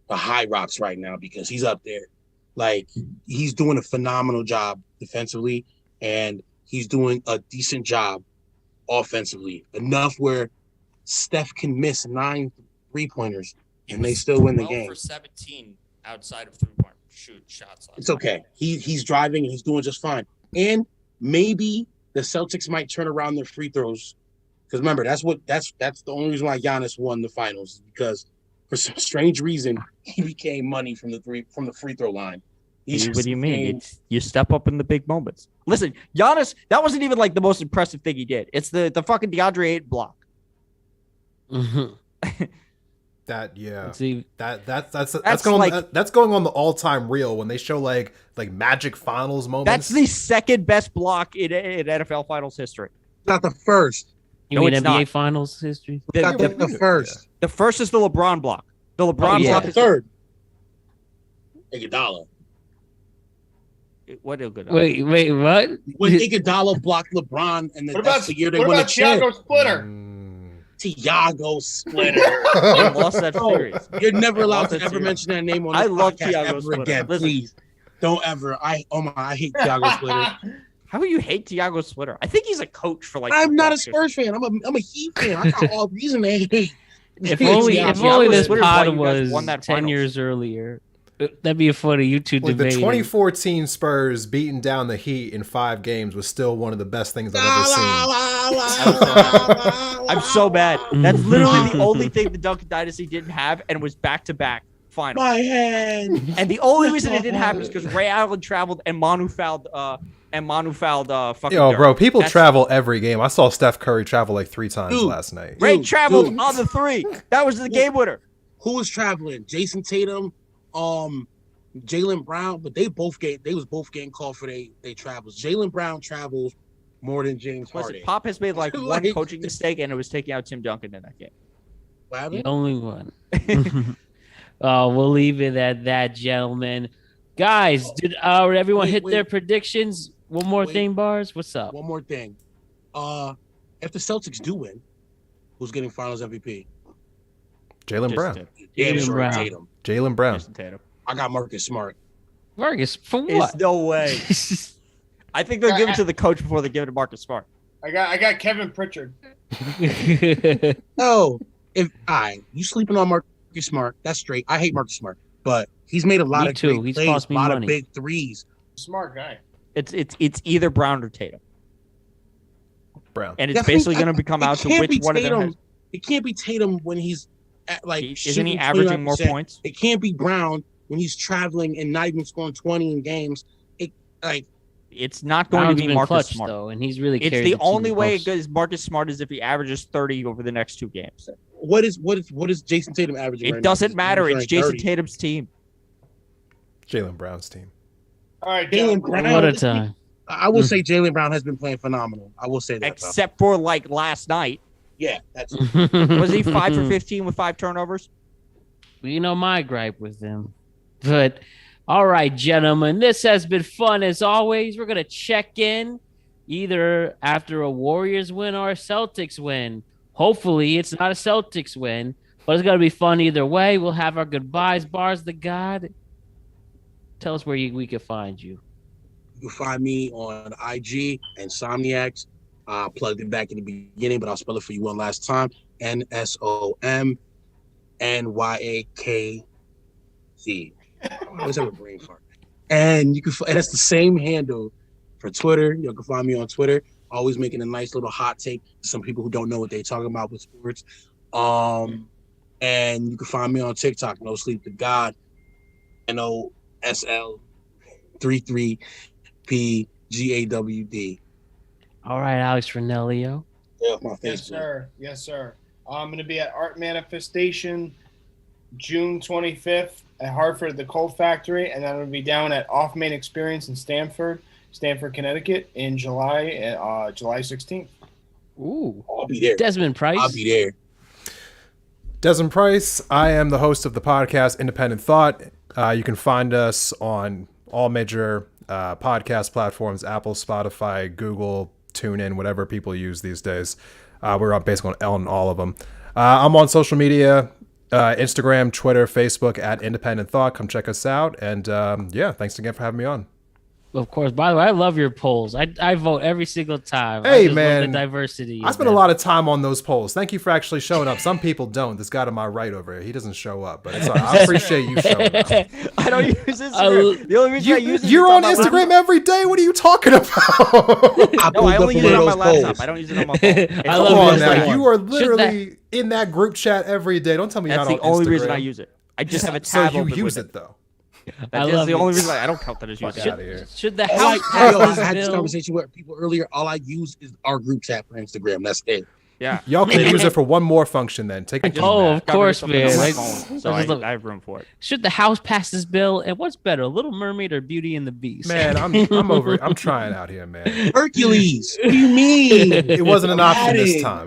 the high rocks right now because he's up there. Like he's doing a phenomenal job defensively, and he's doing a decent job offensively. Enough where Steph can miss 9 3-pointers and they still win the 12 game. for 17 outside of 3-point shots. It's okay. He's driving and he's doing just fine. And maybe the Celtics might turn around their free throws. Because remember, that's the only reason why Giannis won the finals, because for some strange reason he became money from the free throw line. What do you mean? You step up in the big moments. Listen, Giannis, that wasn't even like the most impressive thing he did. It's the fucking DeAndre Ayton block. That yeah. See, That's going on the all-time reel when they show like Magic Finals moments. That's the second best block in NFL Finals history. Not the first. you No, mean it's NBA not. Finals history? Not the first. The first is the LeBron block. The LeBron yeah. block The is third. Iguodala. what? Good. Wait, what? When Iguodala blocked LeBron, and What that's the year they what won a about chip. Thiago Splitter? Thiago Splitter. They lost that No, series. You're never allowed Lost to that ever series. mention that name on I this love podcast Thiago ever Splitter. again. Listen. Please. Don't ever. I hate Thiago Splitter. How do you hate Thiago Splitter? I think he's a coach for like. I'm not a football. Spurs fan. I'm a Heat fan. I got all reason to hate. If only Thiago this Splitter's why pod you guys was won that 10 finals. years earlier. That'd be a funny YouTube Like the debate. 2014 Spurs beating down the Heat in 5 games was still one of the best things I've ever seen. I'm so bad. That's literally the only thing the Duncan Dynasty didn't have, and was back to back final. My head. And the only reason it didn't happen is because Ray Allen traveled and Manu fouled. Fucking Yo, Dirk. bro, people travel every game. I saw Steph Curry travel like 3 times last night. Ray traveled on the 3. That was the game winner. Who was traveling? Jason Tatum, Jaylen Brown, but they was both getting called for they travels. Jaylen Brown travels more than James Harden. Pop has made like one coaching mistake, and it was taking out Tim Duncan in that game. The only one. We'll leave it at that, gentlemen. Guys, did everyone hit their predictions? One more thing, Bars. What's up? One more thing. If the Celtics do win, who's getting Finals MVP? Jaylen Brown. Jaylen Brown. I got Marcus Smart. Marcus, for what? There's no way. I think they'll give it to the coach before they give it to Marcus Smart. I got Kevin Pritchard. No, you sleeping on Marcus Smart? That's straight. I hate Marcus Smart, but he's made a lot of great plays, a lot of big threes. Smart guy. It's either Brown or Tatum. Brown, and it's basically going to become out to which one of them. Has... It can't be Tatum when he's at isn't he averaging more points? It can't be Brown when he's traveling and not even scoring 20 in games. It's not going to be Marcus Smart though, and he's really. It's the only way it goes Marcus Smart is if he averages 30 over the next 2 games. What is Jason Tatum averaging? It doesn't matter. It's Jason Tatum's team. Jaylen Brown's team. All right, Jaylen Brown. What a time. I will say Jaylen Brown has been playing phenomenal. I will say that. Except for last night. Yeah, that's. Was he 5 for 15 with 5 turnovers? You know my gripe with him, but. All right, gentlemen, this has been fun as always. We're going to check in either after a Warriors win or a Celtics win. Hopefully, it's not a Celtics win, but it's going to be fun either way. We'll have our goodbyes. Bars the God, tell us where we can find you. You can find me on IG, Insomniacs. Plugged it back in the beginning, but I'll spell it for you one last time. NSOMNYAKZ. I always have a brain fart. And that's the same handle for Twitter. You can find me on Twitter. Always making a nice little hot take to some people who don't know what they're talking about with sports. And you can find me on TikTok, No Sleep to God, NOSL33PGAWD. All right, Alex Ranelio. Yes, sir. Yes, sir. I'm going to be at Art Manifestation June 25th at Hartford at the Cold Factory, and then I'm going to be down at Off Main Experience in Stamford, Connecticut in July 16th. Ooh. I'll be there. Desmond Price. I'll be there. Desmond Price. I am the host of the podcast Independent Thought. You can find us on all major podcast platforms, Apple, Spotify, Google, TuneIn, whatever people use these days. We're basically on all of them. I'm on social media, Instagram, Twitter, Facebook at Independent Thought. Come check us out. And thanks again for having me on. Of course. By the way, I love your polls. I vote every single time. Hey, man. Love the diversity. I spend a lot of time on those polls. Thank you for actually showing up. Some people don't. This guy to my right over here, he doesnn't show up. But it's all right. I appreciate you showing up. I don't use Instagram. The only reason I use it you're on Instagram every day. What are you talking about? I only use it on my laptop. I don't use it on my phone. I love it. Now. You are literally in that group chat every day. Don't tell me you're not on Instagram. That's the only reason I use it. I just have a tab open. So you use it, though. That's the only reason I don't count that as using it. Should the house I had this conversation with people earlier. All I use is our group chat for Instagram. That's it. Yeah. Y'all can use it for one more function then. Take it. Of course, man. So I have room for it. Should the house pass this bill? And what's better, Little Mermaid or Beauty and the Beast? Man, I'm over it. I'm trying out here, man. Hercules. What do you mean? It wasn't an option this time.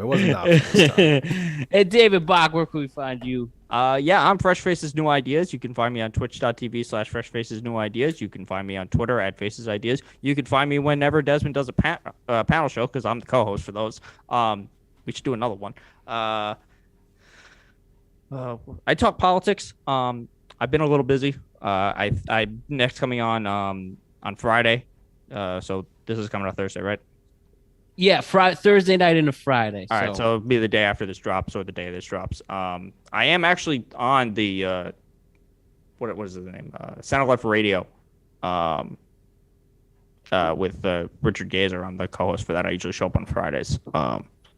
And David Bach, where can we find you? I'm Fresh Faces New Ideas. You can find me on twitch.tv/Fresh Faces New Ideas. You can find me on Twitter at Faces Ideas. You can find me whenever Desmond does a panel show, because I'm the co-host for those. We should do another one. I talk politics. I've been a little busy. I next coming on Friday. So this is coming on Thursday, right? Yeah, Thursday night into Friday. All right, so it'll be the day after this drops or the day this drops. I am actually on the what is the name? Center Left Radio. With Richard Gazer. I'm the co-host for that. I usually show up on Fridays.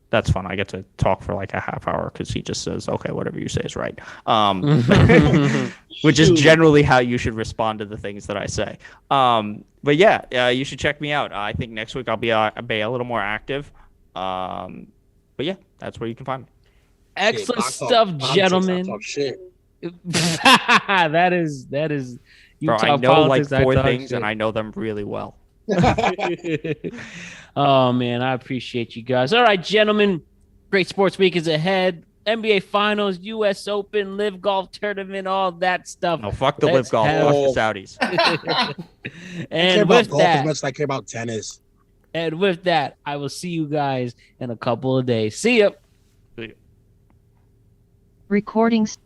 that's fun. I get to talk for like a half hour because he just says, "Okay, whatever you say is right," which is generally how you should respond to the things that I say. But yeah, you should check me out. I think next week I'll be a little more active. But yeah, that's where you can find me. Excellent stuff, gentlemen. Talk shit. that is Bro, I know like 4 things and I know them really well. Oh man, I appreciate you guys. All right, gentlemen, great sports week is ahead. NBA Finals, U.S. Open, Live Golf Tournament, all that stuff. No, fuck the Live Golf, fuck the Saudis. And with golf that, as much as I care about tennis. And with that, I will see you guys in a couple of days. See ya. Recordings.